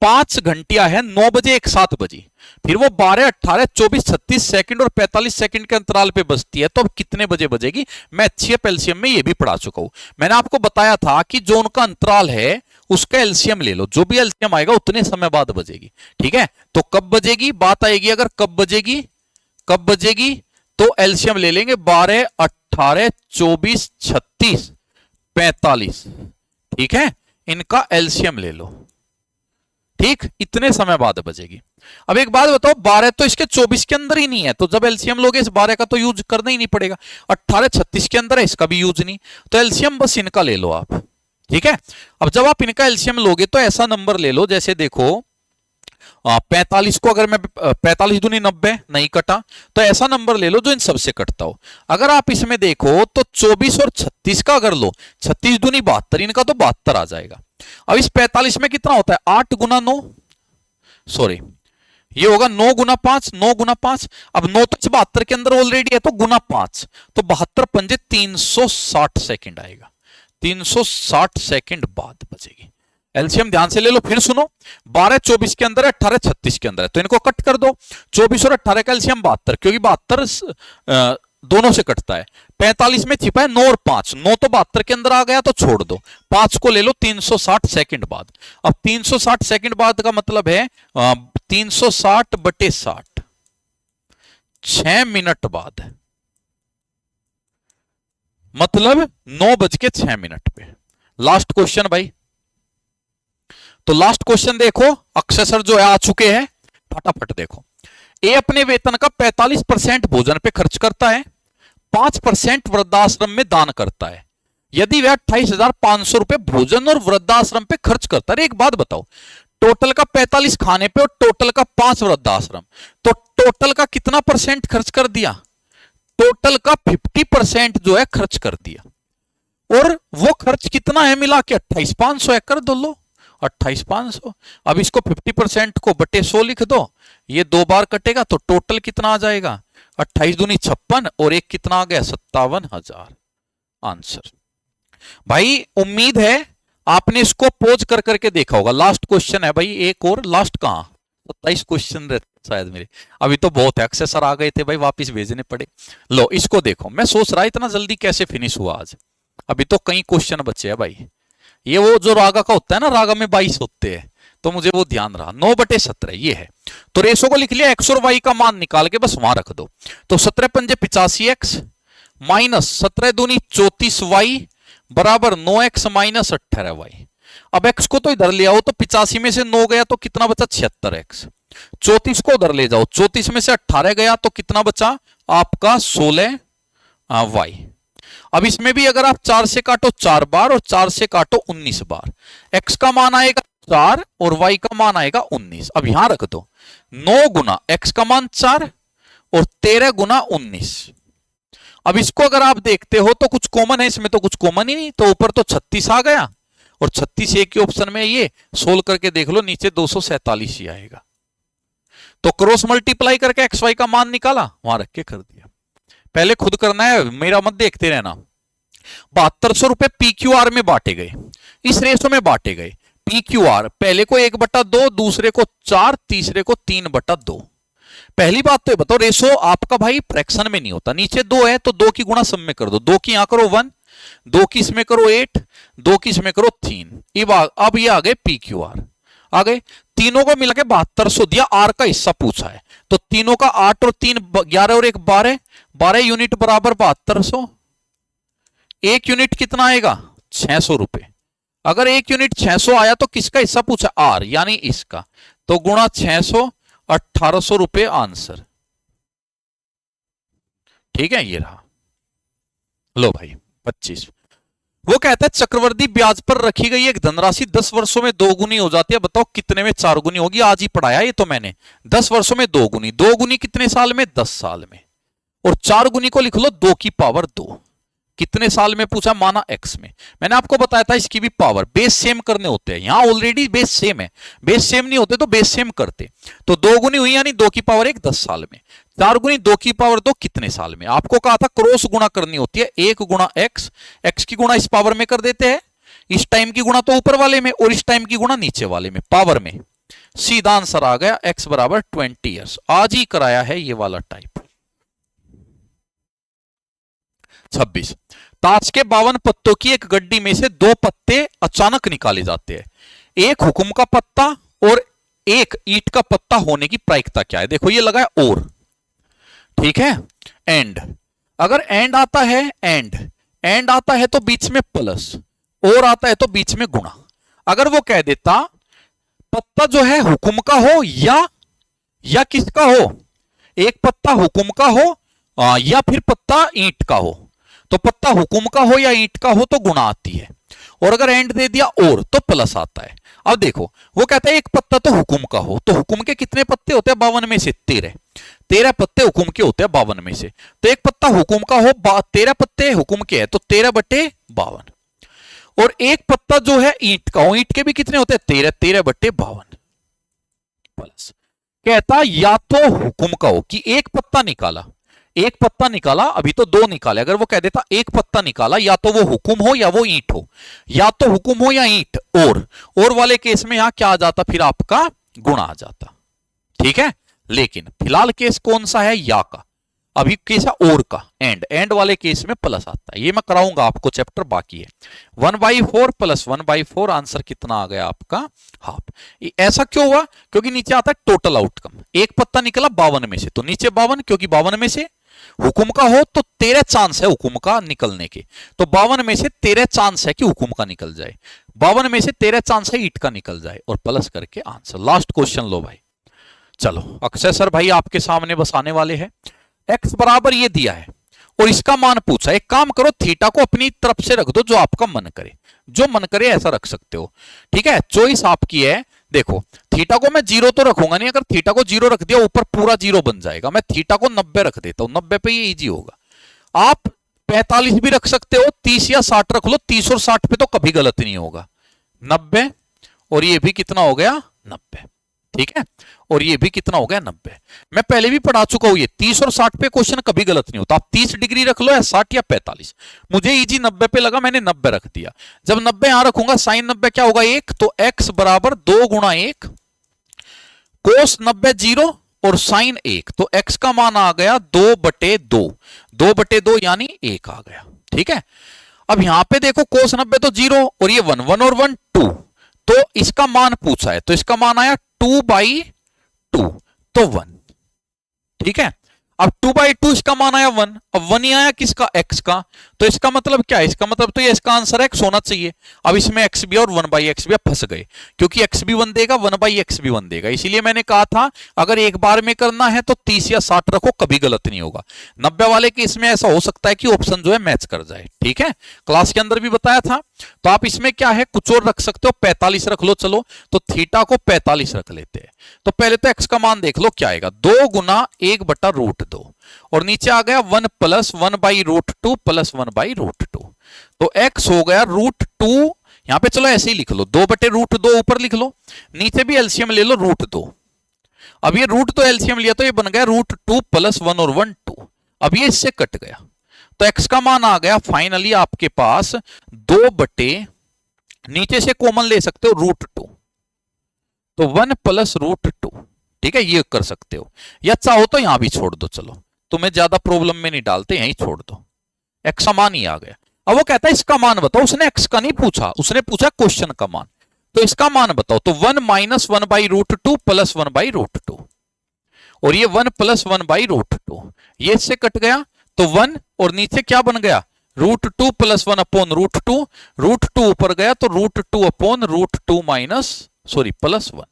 Speaker 1: 5 घंटिया है 9 बजे 1 7 बजे, फिर वो 12 18 24 36 सेकंड और 45 सेकंड के अंतराल पे बजती है, तो अब कितने बजे बजेगी? मैं अच्छी एलसीएम में ये भी पढ़ा चुका हूं, मैंने आपको बताया था कि जो उनका अंतराल है उसका एलसीएम ले लो, जो भी एलसीएम आएगा उतने समय बाद बजेगी, ठीक है। तो कब बजेगी बात आएगी, अगर कब बजेगी तो एलसीएम ले लेंगे, 12 18 24 36 45, ठीक है, इनका एलसीएम ले लो, ठीक, इतने समय बाद बजेगी। अब एक बात बताओ, 12 तो इसके 24 के अंदर ही नहीं है, तो जब एलसीएम लोगे इस 12 का तो यूज करना ही नहीं पड़ेगा, 18 36 के अंदर है, इसका भी यूज नहीं, तो एलसीएम बस इनका ले लो आप, ठीक है। अब जब आप इनका एलसीएम लोगे तो ऐसा नंबर ले लो, जैसे देखो 45 को अगर मैं 45 दूनी 90 नहीं कटा, तो ऐसा नंबर ले लो जो इन सबसे कटता हो। अगर आप इसमें देखो तो 24 और 36 का अगर लो, 36 दूनी 72, इनका तो 72 आ जाएगा। अब इस 45 में कितना होता है 8 गुना 9, सॉरी ये होगा 9 गुना 5, 9 गुना 5, अब 9 तो 72 के अंदर ऑलरेडी है तो गुना 5, तो 72 पंजे 360 सेकंड आएगा, 360 सेकंड बाद बचेगी। एलसीएम ध्यान से ले लो, फिर सुनो, 12 24 के अंदर है, 18 36 के अंदर है, तो इनको कट कर दो, 24 और 18 का एलसीएम 72, क्योंकि 72 दोनों से कटता है, 45 में छिपा है 9 और 5, 9 तो 72 के अंदर आ गया तो छोड़ दो, 5 को ले लो 360 सेकंड बाद। अब 360 सेकंड बाद का मतलब है 360 बटे 60, 6 मिनट बाद, मतलब 9:06 पे। लास्ट क्वेश्चन भाई, तो लास्ट क्वेश्चन देखो, अक्षय सर जो है आ चुके हैं, फटाफट देखो। ए अपने वेतन का 45% भोजन पे खर्च करता है, 5% वृद्धाश्रम में दान करता है, यदि वह 28,500 रुपए भोजन और वृद्धाश्रम पे खर्च करता है। एक बात बताओ, टोटल का 45 खाने पे और टोटल का 5 वृद्धाश्रम, तो टोटल का कितना परसेंट खर्च कर दिया? टोटल का 50% जो है खर्च कर दिया, और वो खर्च कितना है मिला के 28,500 है, कर दो लो 28,500। अब इसको 50% को बटे 100 लिख दो, ये 2 बार कटेगा तो टोटल कितना आ जाएगा 28 दूनी 56 और एक कितना आ गया 57,000 आंसर। भाई उम्मीद है आपने इसको पोज कर करके देखा होगा। लास्ट क्वेश्चन है भाई, एक और, लास्ट कहां 27 क्वेश्चन रहते शायद मेरे, अभी तो बहुत है, अक्सर सर आ गए थे भाई, वापिस भेजने पड़े। लो इसको देखो, मैं सोच रहा इतना जल्दी कैसे फिनिश हुआ आज, अभी तो कई क्वेश्चन बचे हैं भाई, ये वो जो रागा का होता है ना, रागा में 22 होते हैं, तो मुझे वो ध्यान रहा। 9/17 ये है। तो रेशो को लिख लिया, एक्स और वाई का मान निकाल के बस वहां रख दो। तो 17 पंजे 85x माइनस 17 दूनी 34y बराबर 9x माइनस 18y। अब x को तो इधर ले आओ, तो 85 में से 9 गया तो कितना बचा 76x। 34 को उधर ले जाओ, 34 में से 18 गया तो कितना बचा आपका 16y। अब इसमें भी अगर आप 4 से काटो 4 बार और 4 से काटो 19 बार, x का मान आएगा 4 और y का मान आएगा 19। अब यहां रख दो 9 गुना x का मान 4 और 13 गुना 19। अब इसको अगर आप देखते हो तो कुछ कॉमन है इसमें, तो कुछ कॉमन ही नहीं, तो ऊपर तो 36 आ गया और 36 एक ही ऑप्शन में, ये सोल्व करके देख लो नीचे 247 ही आएगा। तो क्रॉस मल्टीप्लाई करके एक्स वाई का मान निकाला, वहां रख के कर दिया। पहले खुद करना है, मेरा मत देखते रहना। 7200 रुपए पीक्यूआर में बांटे गए, इस रेशो में बांटे गए। पीक्यूआर पहले को 1/2, दूसरे को 4, तीसरे को 3/2। पहली बात तो ये बताओ, रेशो आपका भाई फ्रैक्शन में नहीं होता। नीचे 2 है तो 2 की गुणा सब में कर दो, 2 की यहां करो 1, 2 की इसमें करो 8, 2 की इसमें करो 3। अब ये आ गए पीक्यूआर, आ गए। तीनों को मिला के 7200 दिया, आर का हिस्सा पूछा है, तो तीनों का 8 और 3 11 और 1 12, 12 यूनिट बराबर 7200। 1 यूनिट कितना आएगा 600 रुपए। अगर 1 यूनिट 600 आया तो किसका हिस्सा पूछा, आर यानी इसका, तो गुणा 600, 1800 रुपए आंसर। ठीक है, ये रहा। लो भाई 25। वो कहता है चक्रवर्ती ब्याज पर रखी गई एक धनराशि 10 वर्षों में 2 गुनी हो जाती है, बताओ कितने में 4 गुनी होगी। आज ही पढ़ाया ये तो मैंने। 10 वर्षों में 2 गुनी, 2 गुनी कितने साल में 10 साल में, और 4 गुनी को लिख लो 2 की पावर 2। कितने साल में पूछा, माना x में। मैंने आपको बताया था इसकी भी पावर बेस सेम करने होते हैं, यहां ऑलरेडी बेस सेम है, बेस सेम नहीं होते तो बेस सेम करते। तो 2 गुनी हुई यानी 2 की पावर 1 10 साल में, 4 गुनी 2 की पावर 2 कितने साल में। आपको कहा था क्रॉस गुणा करनी होती है, 1 गुणा x, x की गुणा इस पावर में कर देते हैं, इस टाइम की गुणा तो ऊपर वाले में और इस टाइम की गुणा नीचे वाले में, पावर में। सीधा आंसर आ गया x बराबर 20 ईयर्स। आज ही कराया है ये वाला टाइप। 26। ताश के 52 पत्तों की एक गड्डी में से 2 पत्ते अचानक निकाले जाते हैं। एक हुक्म का पत्ता और एक ईंट का पत्ता होने की प्रायिकता क्या है। देखो ये लगा है और, ठीक है, एंड। अगर एंड आता है, एंड आता है तो बीच में प्लस, और आता है तो बीच में गुणा। अगर वो कह देता पत्ता जो है हुक्म का हो या किसका हो, एक पत्ता हुक्म का हो या फिर पत्ता ईंट का हो, तो पत्ता हुक्म का हो या ईंट का हो तो गुणा आती है, और अगर एंड दे दिया और तो प्लस आता है। अब देखो वो कहता है एक पत्ता तो हुक्म का हो, तो हुक्म के कितने पत्ते होते हैं 52 में से 13 पत्ते हुक्म के होते हैं 52 में से। तो एक पत्ता हुक्म का हो, 13 पत्ते हुक्म के है तो 13/52, और एक पत्ता जो है ईंट का हो, ईंट के भी कितने होते हैं 13/52 प्लस। कहता या तो हुक्म का हो कि एक पत्ता निकाला, अभी तो 2 निकाले। अगर वो कह देता एक पत्ता निकाला, या तो वो हुक्म हो या वो ईंट हो, या तो हुक्म हो या ईंट, और वाले केस में यहां क्या आ जाता, फिर आपका गुणा आ जाता। ठीक है, लेकिन फिलहाल केस कौन सा है, या का। अभी केस है और का, एंड वाले केस में प्लस आता है। ये मैं कराऊंगा आपको, चैप्टर बाकी है। 1/4 प्लस 1/4 आंसर कितना आ गया आपका, हाफ। ऐसा क्यों हुआ, क्योंकि नीचे आता है टोटल आउटकम। एक पत्ता निकला 52 में से, तो नीचे 52, क्योंकि 52 में से हुक्म का हो तो 13 चांस है हुक्म का निकलने के, तो 52 में से 13 चांस है कि हुक्म का निकल जाए, 52 में से 13 चांस है ईंट का निकल जाए, और प्लस करके आंसर। लास्ट क्वेश्चन लो भाई। चलो अक्षय सर भाई आपके सामने बस आने वाले हैं। x बराबर ये दिया है और इसका मान पूछा। एक काम करो, थीटा को अपनी तरफ से रख दो, जो आपका मन करे, जो मन करे ऐसा रख सकते हो। ठीक है, चॉइस आपकी है। देखो थीटा को मैं 0 तो रखूंगा नहीं, अगर थीटा को 0 रख दिया ऊपर पूरा 0 बन जाएगा। मैं थीटा को 90 रख देता हूं, 90 पे ये इजी होगा। आप 45 भी रख सकते हो, 30 या 60 रख लो, 30 और 60 पे तो कभी गलत नहीं होगा। 90, और ये भी कितना हो गया 90, ठीक है, और ये भी कितना हो गया 90। मैं पहले भी पढ़ा चुका हूं, ये 30 और 60 पे क्वेश्चन कभी गलत नहीं होता। आप 30 डिग्री रख लो या 60 या 45, मुझे इजी 90 पे लगा, मैंने 90 रख दिया। जब 90 यहां रखूंगा साइन 90 क्या होगा 1, तो x बराबर 2 गुणा 1, कोस 90 0 और साइन 1, तो x का मान आ गया 2/2, 2/2 यानी 1 आ गया। ठीक है, अब यहां पे देखो cos 90 तो 0 और ये 1 1 और 1 2, तो इसका मान पूछा है, तो इसका मान आया 2/2, तो 1। ठीक है, अब 2/2 इसका मान आया 1, अब 1 ही आया किसका, x का, तो इसका मतलब क्या है, इसका मतलब तो ये इसका आंसर x होना चाहिए। अब इसमें x भी और 1/x भी फंस गए, क्योंकि x भी 1 देगा 1/x भी 1 देगा, इसीलिए मैंने कहा था अगर एक बार में करना है तो 30 या 60 रखो, कभी गलत नहीं होगा। 90 वाले के इसमें ऐसा हो सकता है कि ऑप्शन जो है मैच कर जाए। ठीक है, क्लास के अंदर भी बताया था। तो आप इसमें क्या है, कुछ और रख सकते हो, 45 रख लो, चलो तो थीटा को 45 रख लेते हैं। तो पहले तो x का मान देख लो क्या आएगा, 2 गुना 1/√2, और नीचे आ गया 1 + 1/√2 + 1/√2, तो x हो गया √2। यहां पे चलो ऐसे ही लिख लो, 2/√2 ऊपर लिख लो, नीचे भी एलसीएम ले लो √2। अब ये √2 एलसीएम लिया तो ये बन गया √2 + 1 और 1 2। अब ये इससे कट गया, तो x का मान आ गया फाइनली आपके पास 2/, नीचे से कॉमन ले सकते हो √2, तो 1 + √2। ठीक है, ये कर सकते हो, या चाहो तो यहां भी छोड़ दो, चलो तुम्हें ज्यादा प्रॉब्लम में नहीं डालते, यहीं छोड़ दो, x का मान ही आ गया। अब वो कहता है इसका मान बताओ, उसने x का नहीं पूछा, उसने पूछा क्वेश्चन का मान, तो इसका मान बताओ, तो 1 - 1/√2 + 1/√2, और ये 1 + 1/√2, ये इससे कट गया, तो 1 और नीचे क्या बन गया, √2 + 1/√2, √2 ऊपर गया तो √2/√2 सॉरी +1।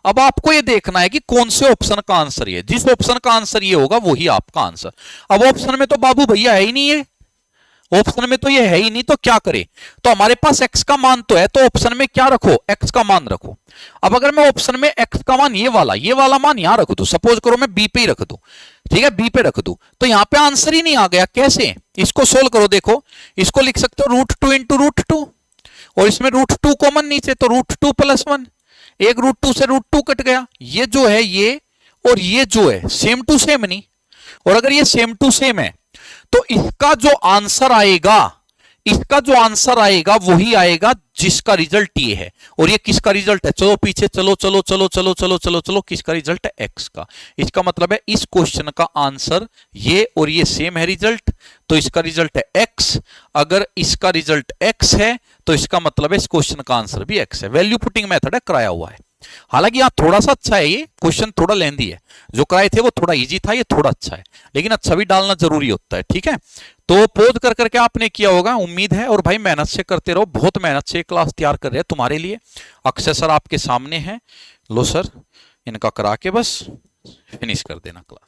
Speaker 1: अब आपको ये देखना है कि कौन से ऑप्शन का आंसर ये, जिस ऑप्शन का आंसर ये होगा वही आपका आंसर। अब ऑप्शन में तो बाबू भैया है ही नहीं है, ऑप्शन में तो ये है ही नहीं, तो क्या करें, तो हमारे पास x का मान तो है, तो ऑप्शन में क्या रखो, x का मान रखो। अब अगर मैं ऑप्शन में x का मान ये वाला मान यहां रख दूं, सपोज करो मैं b पे ही रख दूं, ठीक है, b पे रख दूं, तो यहां पे आंसर ही नहीं आ गया, कैसे, इसको सोल्व करो, देखो इसको लिख सकते हो √2 × √2, और इसमें √2 कॉमन नीचे, तो √2 + 1, एक √2 से √2 कट गया, ये जो है ये और ये जो है सेम टू सेम नहीं, और अगर ये सेम टू सेम है तो इसका जो आंसर आएगा, इसका जो आंसर आएगा वही आएगा जिसका रिजल्ट ये है, और ये किसका रिजल्ट है, चलो पीछे चलो चलो चलो चलो चलो चलो चलो, किसका रिजल्ट है, x का। इसका मतलब है इस क्वेश्चन का आंसर ये और ये सेम है रिजल्ट, तो इसका रिजल्ट है x। अगर इसका रिजल्ट x है तो इसका मतलब है इस क्वेश्चन का आंसर भी x है। वैल्यू पुटिंग मेथड है, कराया हुआ है। हालांकि यहां थोड़ा सा अच्छा है, ये क्वेश्चन थोड़ा लेंदी है, जो कराए थे वो थोड़ा इजी था, ये थोड़ा अच्छा है, लेकिन अच्छा भी डालना जरूरी होता है। ठीक है, तो पोज कर करके आपने किया होगा, उम्मीद है, और भाई मेहनत से करते रहो, बहुत मेहनत से क्लास तैयार कर रहे हैं तुम्हारे लिए। अक्षय सर आपके सामने हैं, लो सर इनका करा के बस फिनिश कर देना क्लास।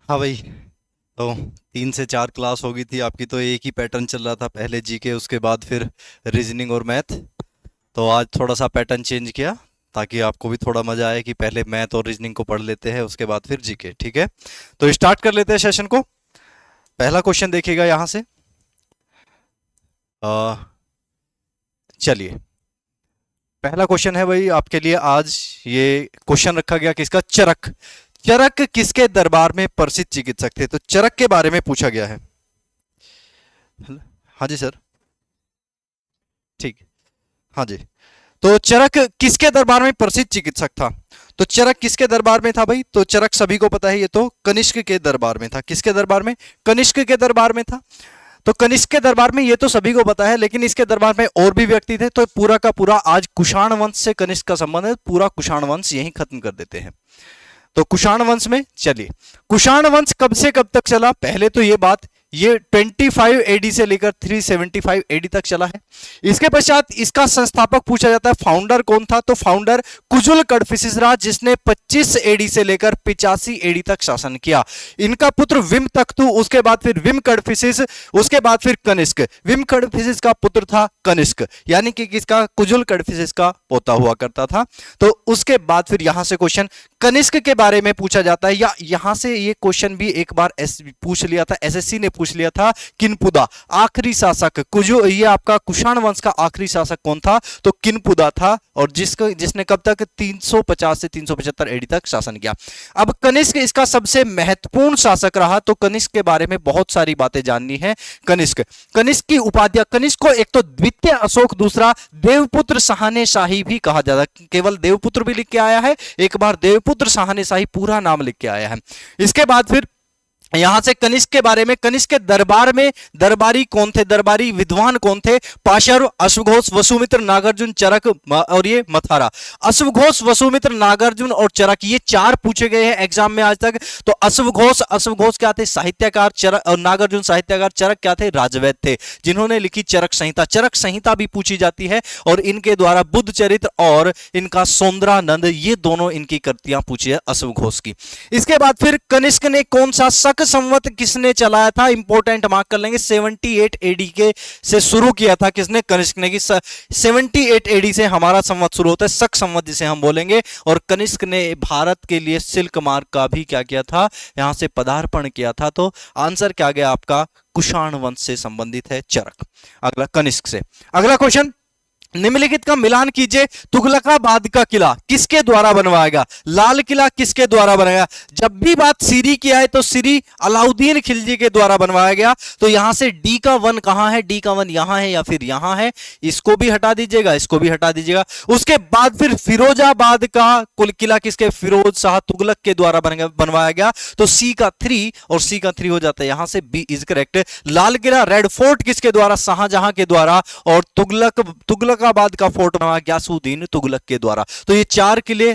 Speaker 2: हाँ भाई, तो 3 से 4 क्लास हो गई थी आपकी, तो एक ही पैटर्न चल रहा था, पहले जीके उसके बाद फिर रीजनिंग और मैथ। तो आज थोड़ा सा पैटर्न चेंज किया ताकि आपको भी थोड़ा मजा आए कि पहले मैथ और रीजनिंग को पढ़ लेते हैं, उसके बाद फिर जीके। ठीक है, तो स्टार्ट कर लेते हैं सेशन को। पहला क्वेश्चन देखिएगा यहाँ से, चलिए पहला क्वेश्चन है भाई आपके लिए आज, ये क्वेश्चन रखा गया किसका, चरक। चरक किसके दरबार में प्रसिद्ध चिकित्सक थे, तो चरक के बारे में पूछा गया है। हाँ जी सर, ठीक, हाँ जी। तो चरक किसके दरबार में प्रसिद्ध चिकित्सक था, तो चरक किसके दरबार में था भाई, तो चरक सभी को पता है, ये तो कनिष्क के दरबार में था। किसके दरबार में, कनिष्क के दरबार में था। तो कनिष्क के दरबार में ये तो सभी को पता है, लेकिन इसके दरबार में और भी व्यक्ति थे, तो पूरा का पूरा आज कुषाण वंश से कनिष्क का संबंध है, पूरा कुषाण वंश यहीं खत्म कर देते हैं। तो कुषाण वंश में चलिए, कुषाण वंश कब से कब तक चला, पहले तो ये बात, ये 25 एडी से लेकर 375 एडी तक चला है। इसके पश्चात इसका संस्थापक पूछा जाता है, फाउंडर कौन था, तो फाउंडर कुजुल कडफिसिस रहा, जिसने 25 एडी से लेकर 85 एडी तक शासन किया। इनका पुत्र विम तख्तु, उसके बाद फिर विम कडफिसिस, उसके बाद फिर कनिष्क। विम कडफिसिस का पुत्र था कनिष्क, यानी कि किसका, कुजुल कडफिसिस का पोता हुआ करता था। तो उसके बाद फिर यहां से क्वेश्चन कनिष्क के बारे में पूछा जाता है, या यहां से ये क्वेश्चन भी एक बार पूछ लिया था, एसएससी ने पूछ लिया था किनपुदा, आखिरी शासक कुजो, ये आपका कुषाण वंश का आखिरी शासक कौन था, तो किनपुदा था, और जिसने कब तक 350 से 375 एडी तक शासन किया। अब कनिष्क इसका सबसे महत्वपूर्ण शासक रहा, तो कनिष्क के बारे में बहुत सारी बातें जाननी है। कनिष्क की उपाधियां, कनिष्क को एक तो द्वितीय अशोक, दूसरा देवपुत्र शाहने-शाही भी कहा जाता है। केवल देवपुत्र भी लिख के आया है, एक बार देवपुत्र शाहने-शाही पूरा नाम लिख के आया है। इसके बाद फिर यहां से कनिष्क के बारे में, कनिष्क के दरबार में दरबारी कौन थे, दरबारी विद्वान कौन थे, पाशर, अश्वघोष, वसुमित्र, नागार्जुन, चरक और ये मथारा। अश्वघोष, वसुमित्र, नागार्जुन और चरक, ये चार पूछे गए हैं एग्जाम में आज तक। तो अश्वघोष क्या थे, साहित्यकार, चरक और नागार्जुन साहित्यकार, चरक क्या थे, राजवैद थे, जिन्होंने लिखी चरक संहिता। चरक संहिता भी पूछी जाती है, और इनके द्वारा बुद्ध चरित्र और इनका सौंदरानंद, ये दोनों इनकी कृतियां पूछी है अश्वघोष की। इसके बाद फिर कनिष्क ने कौन सा शक संवत किसने चलाया था, इंपॉर्टेंट मार्क कर लेंगे, 78 एडी के से शुरू किया था किसने, कनिष्क ने। कि 78 एडी से हमारा संवत शुरू होता है, शक संवत जिसे हम बोलेंगे। और कनिष्क ने भारत के लिए सिल्क मार्ग का भी क्या किया था, यहां से पदार्पण किया था। तो आंसर क्या गया आपका, कुषाण वंश से संबंधित है चरक। अगला कनिष्क से अगला क्वेश्चन, निम्नलिखित का मिलान कीजिए, तुगलकाबाद का किला किसके द्वारा बनवाएगा, लाल किला किसके द्वारा बनाएगा। जब भी बात सीरी की आए तो सीरी अलाउद्दीन खिलजी के द्वारा बनवाया गया। तो यहां से डी का 1 कहां है, डी का 1 यहां है या फिर यहां है, इसको भी हटा दीजिएगा, इसको भी हटा दीजिएगा। उसके बाद फिर फिरोजाबाद का कुल किला किसके, फिरोज शाह तुगलक के द्वारा बनवाया गया। तो सी का 3 और सी का 3 हो जाता है, यहां से बी इज करेक्ट। लाल किला रेड फोर्ट किसके द्वारा, शाहजहां के द्वारा। और तुगलकाबाद का फोर्ट बनवाया ग्यासुद्दीन तुगलक के द्वारा। तो ये चार किले,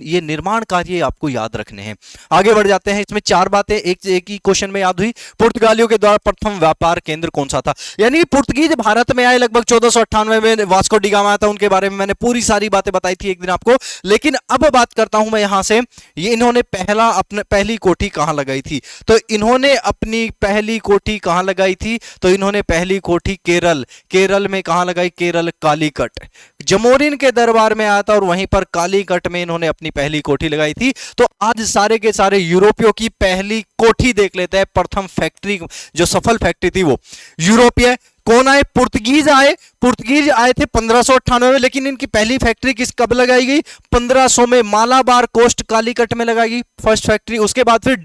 Speaker 2: ये निर्माण कार्य आपको याद रखने हैं। आगे बढ़ जाते हैं, इसमें चार बातें एक ही क्वेश्चन में याद हुई। पुर्तगालियों के द्वारा प्रथम व्यापार केंद्र कौन सा था, यानी पुर्तगीज भारत में आए लगभग 1498 में, वास्को डी गामा आया था, उनके बारे में मैंने पूरी सारी बातें बताई थी एक दिन आपको। लेकिन अब बात करता हूं मैं यहां से, ये इन्होंने पहली कोठी कहां लगाई थी। तो इन्होंने अपनी पहली कोठी कहां लगाई थी, तो इन्होंने पहली कोठी केरल में कहां लगाई, केरल कालीकट। जमोरिन के दरबार में आया था और वहीं पर कालीकट में इन्होंने अपनी पहली कोठी लगाई थी। तो आज सारे के सारे यूरोपियों की पहली कोठी देख लेते हैं। प्रथम फैक्ट्री जो सफल फैक्ट्री थी वो यूरोपीय कौन आए, पुर्तगीज आए। पुर्तगीज आए थे 1598 में, लेकिन इनकी पहली फैक्ट्री कब लगाई गई, 1500 में मालाबार कोस्ट कालीकट में लगाई गई फर्स्ट फैक्ट्री। उसके बाद फिर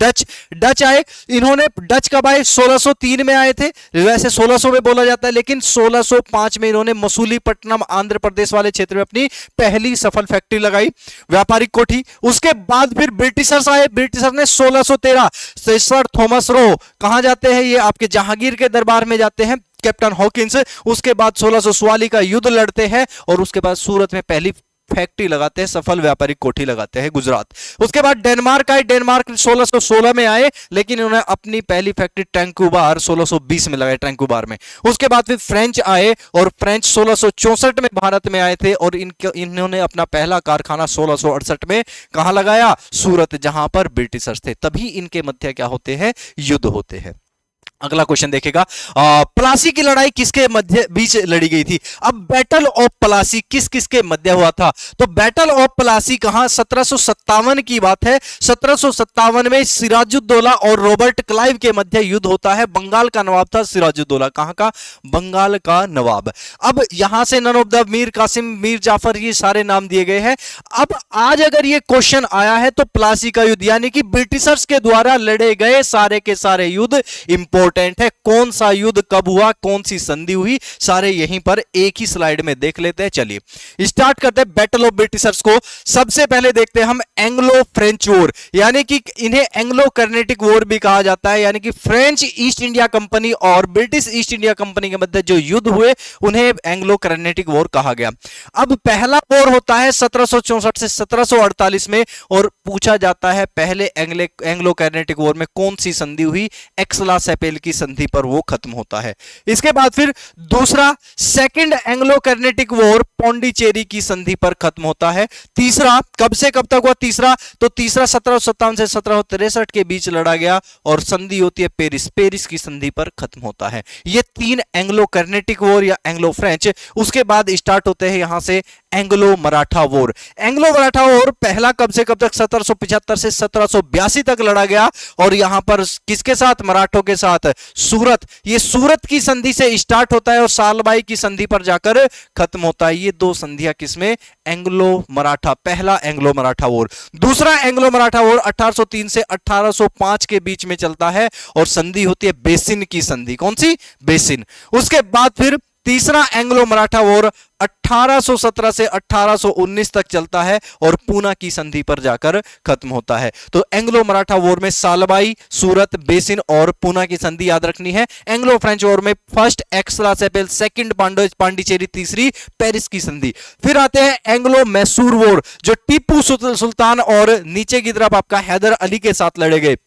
Speaker 2: डच आए, इन्होंने डच कब आए, 1603 में आए थे, वैसे 1600 में बोला जाता है, लेकिन 1605 में इन्होंने मसूलीपट्टनम आंध्र प्रदेश वाले क्षेत्र में अपनी पहली सफल फैक्ट्री लगाई, व्यापारिक कोठी। उसके बाद फिर ब्रिटिशर्स आए, ब्रिटिशर ने 1613 सर थॉमस रो कहां जाते हैं, ये आपके जहांगीर के दरबार में जाते हैं, कैप्टन हॉकिंस। उसके बाद 1644 का युद्ध लड़ते हैं और उसके बाद सूरत में पहली फैक्ट्री लगाते हैं, सफल व्यापारिक कोठी लगाते हैं गुजरात। उसके बाद डेनमार्क आए, डेनमार्क 1616 में आए, लेकिन उन्होंने अपनी पहली फैक्ट्री टैंकूबार 1620 में लगाई, टैंकूबार में। उसके बाद फिर फ्रेंच आए और फ्रेंच 1664 में भारत में आए थे और इन्होंने अपना पहला कारखाना 1668 में कहां लगाया, सूरत, जहां पर ब्रिटिशर्स थे। तभी इनके मध्य क्या होते हैं, युद्ध होते हैं। अगला क्वेश्चन देखेगा, प्लासी की लड़ाई किसके बीच लड़ी गई थी। अब बैटल ऑफ प्लासी किसके मध्य हुआ था, तो बैटल ऑफ प्लासी कहां, 1757 की बात है। 1757 में सिराजुद्दौला और रॉबर्ट क्लाइव के मध्य युद्ध होता है। बंगाल का नवाब था सिराजुद्दौला, कहां का, बंगाल का नवाब। अब यहां से none of the Mir Qasim, Mir Jafar, ये सारे नाम दिए गए हैं। अब आज अगर ये क्वेश्चन आया है तो प्लासी का युद्ध, यानी कि ब्रिटिशर्स के द्वारा लड़े गए सारे के सारे युद्ध इंपोर्टेंट है। कौन सा युद्ध कब हुआ, कौन सी संधि हुई, सारे यहीं पर एक ही स्लाइड में देख लेते हैं। चलिए स्टार्ट करते हैं बैटल ऑफ ब्रिटिशर्स को। सबसे पहले देखते हैं हम एंग्लो फ्रेंच वॉर, यानी कि इन्हें एंग्लो कर्नेटिक वॉर भी कहा जाता है, यानी कि फ्रेंच ईस्ट इंडिया कंपनी और ब्रिटिश ईस्ट इंडिया कंपनी के मध्य जो युद्ध हुए उन्हें एंग्लो कर्नेटिक वॉर कहा गया। अब पहला वॉर होता है 1764 से 1748 में और पूछा जाता है पहले एंग्लो कर्नेटिक वॉर में कौन सी संधि हुई, एक्सला सेपेल की संधि पर वो खत्म होता है। इसके बाद फिर दूसरा second Anglo Carnatic war Pondicherry की संधि पर खत्म होता है। तीसरा कब से कब तक हुआ, तीसरा 1757 से 1763 के बीच लड़ा गया और संधि होती है पेरिस की संधि पर खत्म होता है। ये तीन एंग्लो कर्नेटिक वॉर या एंग्लो फ्रेंच। उसके बाद स्टार्ट होते हैं यहां से Anglo Maratha war. Anglo Maratha war पहला कब से कब तक 1775 से 1782 तक लड़ा गया, और यहां पर किसके साथ? मराठों के साथ। सूरत, ये सूरत की संधि से स्टार्ट होता है और सालबाई की संधि पर जाकर खत्म होता है। ये दो संधियां किसमें? एंग्लो मराठा, पहला एंग्लो मराठा वॉर। दूसरा एंग्लो मराठा वॉर 1803 से 1805 के बीच में चलता है और संधि होती है बेसिन की संधि। कौन सी? बेसिन। उसके बाद फिर तीसरा एंग्लो मराठा वॉर 1817 से 1819 तक चलता है और पूना की संधि पर जाकर खत्म होता है। तो एंग्लो मराठा वॉर में सालबाई, सूरत, बेसिन और पूना की संधि याद रखनी है। एंग्लो फ्रेंच वॉर में फर्स्ट एक्सला-सेपेल, सेकंड पांडिचेरी, तीसरी पेरिस की संधि। फिर आते हैं एंग्लो मैसूर वॉर, जो टीपू सुल्तान और नीचे की तरफ आपका हैदर अली के साथ लड़े गए।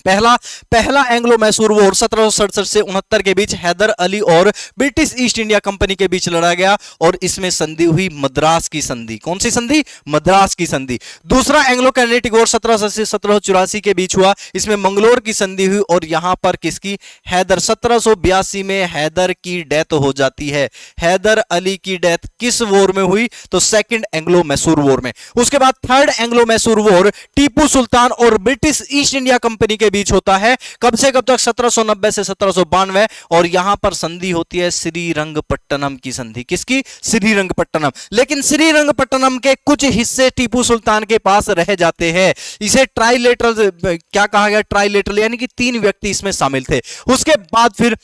Speaker 2: पहला एंग्लो मैसूर वॉर 1767 से 69 के बीच हैदर अली और ब्रिटिश ईस्ट इंडिया कंपनी के बीच लड़ा गया और इसमें संधि हुई मद्रास की संधि। कौन सी संधि? मद्रास की संधि। दूसरा एंग्लो कैनेडिक वॉर 1780 से 1784 के बीच हुआ, इसमें मंगलोर की संधि हुई और यहां पर किसकी? हैदर। 1782 में हैदर की डेथ हो जाती है। हैदर अली की डेथ किस वॉर में हुई? तो सेकंड एंग्लो मैसूर वॉर में। उसके बाद third Anglo Mysore war Tipu Sultan और ब्रिटिश ईस्ट इंडिया कंपनी के बीच होता है। कब से कब तक? 1790 से 1792, और यहां पर संधि होती है श्रीरंगपट्टनम की संधि। किसकी? श्रीरंगपट्टनम। लेकिन श्रीरंगपट्टनम के कुछ हिस्से टीपू सुल्तान के पास रह जाते हैं। इसे ट्राइलेटरल क्या कहा गया? ट्राइलेटरल, यानी कि 3 व्यक्ति इसमें शामिल थे। उसके बाद फिर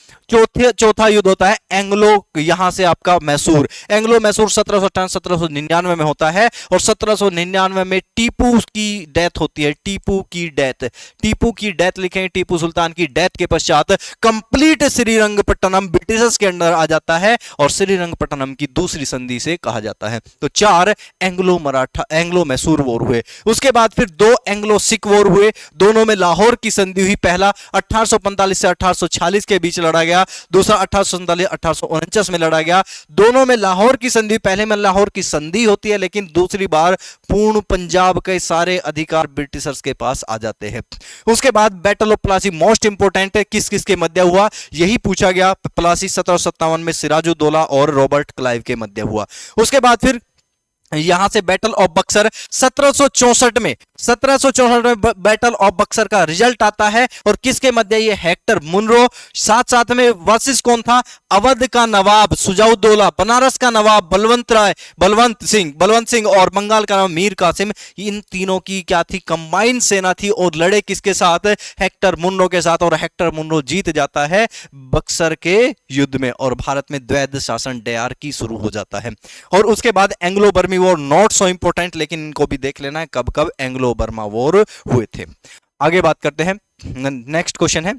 Speaker 2: चौथा युद्ध होता है एंग्लो, यहां से आपका मैसूर। एंग्लो मैसूर 1799 में होता है और 1799 में टीपू की डेथ होती है। टीपू की डेथ लिखें। टीपू सुल्तान की डेथ के पश्चात कंप्लीट श्रीरंगपट्टनम ब्रिटिशर्स के अंडर आ जाता है और श्रीरंगपट्टनम की दूसरी संधि से कहा जाता है। तो 4 एंग्लो मैसूर वॉर हुए। उसके बाद फिर 2 एंग्लो सिख वॉर हुए, दोनों में लाहौर की संधि हुई। पहला 1845 से 1846 के बीच लड़ा गया, दूसरा 1847 1849 में लड़ा गया। दोनों में लाहौर की संधि, पहले में लाहौर की संधि होती है लेकिन दूसरी बार पूर्ण पंजाब के सारे अधिकार ब्रिटिशर्स के पास आ जाते हैं। उसके बाद battle of Plassey most important है, किस किस के मध्य हुआ यही पूछा गया। प्लासी 1757 में सिराजुद्दौला और रॉबर्ट क्लाइव के मध्य हुआ। उसके बाद फिर यहां से बैटल ऑफ बक्सर 1764 में बैटल ऑफ बक्सर का रिजल्ट आता है और किसके मध्य? ये हेक्टर मुनरो। साथ में वर्सेस कौन था? अवध का नवाब सुजाउद्दौला, बनारस का नवाब बलवंत सिंह और बंगाल का नवाब मीर कासिम। इन तीनों की क्या थी? कंबाइंड सेना थी और लड़े किसके साथ? हेक्टर मुनरो के साथ, और हेक्टर मुनरो जीत जाता है बक्सर के युद्ध में और भारत में द्वैध शासन डयार्की शुरू हो जाता है। और उसके बाद एंग्लो बर्मी वॉर, नॉट सो इंपोर्टेंट लेकिन इनको भी देख लेना है कब कब एंग्लो बर्मा वॉर हुए थे। आगे बात करते हैं। नेक्स्ट क्वेश्चन है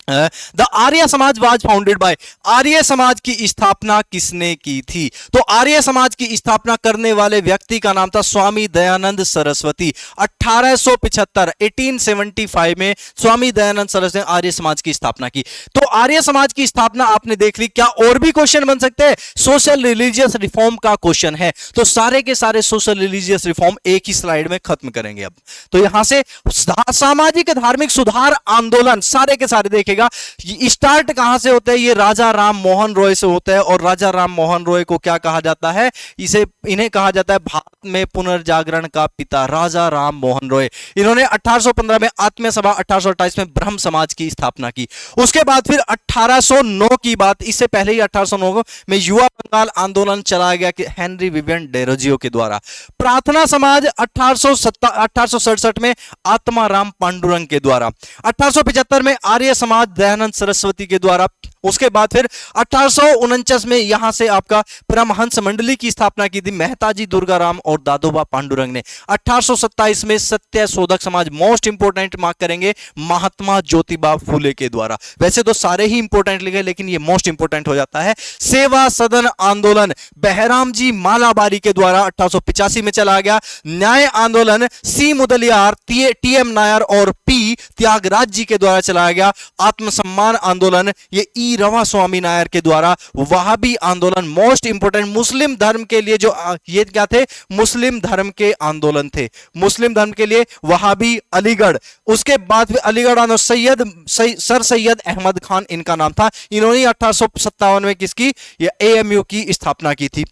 Speaker 2: the Arya Samaj was founded by. Arya Samaj की स्थापना किसने की थी? तो आर्य समाज की स्थापना करने वाले व्यक्ति का नाम था स्वामी दयानंद सरस्वती। 1875 में स्वामी दयानंद सरस्वती ने आर्य समाज की स्थापना की। तो आर्य समाज की स्थापना आपने देख ली। क्या और भी क्वेश्चन बन सकते हैं? सोशल रिलीजियस रिफॉर्म का क्वेश्चन है, तो सारे के सारे सोशल रिलीजियस रिफॉर्म एक ही स्लाइड में खत्म करेंगे। अब तो यहां से सामाजिक धार्मिक सुधार आंदोलन सारे के सारे देखें। स्टार्ट कहां से होता है? ये राजा राम मोहन रॉय से होता है और राजा राम मोहन रॉय को क्या कहा जाता है? इन्हें कहा जाता है भारत में पुनर्जागरण का पिता, राजा राम मोहन रॉय। इन्होंने 1815 में आत्मीय सभा, 1828 में ब्रह्म समाज की स्थापना की। उसके बाद फिर 1809 की बात, इससे पहले ही 1809 में युवा बंगाल आंदोलन चलाया गया कि हेनरी विवियन डेरोजियो के द्वारा। प्रार्थना समाज 1867 में आत्माराम पांडुरंग के द्वारा। 1875 में आर्य समाज दयानंद सरस्वती के द्वारा। उसके बाद फिर 1849 में यहां से आपका परमहंस मंडली की स्थापना की थी मेहताजी दुर्गाराम और दादोबा पांडुरंग ने। 1827 में सत्य शोधक समाज, मोस्ट इंपोर्टेंट मार्क करेंगे, महात्मा ज्योतिबा फूले के द्वारा। वैसे तो सारे ही इंपोर्टेंट लिखे लेकिन ये मोस्ट इंपोर्टेंट हो जाता है। सेवा सदन आंदोलन बहराम जी मालाबारी के द्वारा 1885 में चला गया। न्याय आंदोलन सी मुदलियार, टी.एम. नायर और पी त्यागराज जी के द्वारा चलाया गया। आत्मसम्मान आंदोलन ये ई रवा स्वामी नायर के द्वारा। वहाबी आंदोलन मोस्ट इंपोर्टेंट, मुस्लिम धर्म के लिए जो ये क्या थे? मुस्लिम धर्म के आंदोलन थे, मुस्लिम धर्म के लिए वहाबी अलीगढ़। उसके बाद अलीगढ़ आंदोलन सर सैयद अहमद खान इनका नाम था। इन्होंने 1857 में किसकी? ये AMU की स्थापना की थी।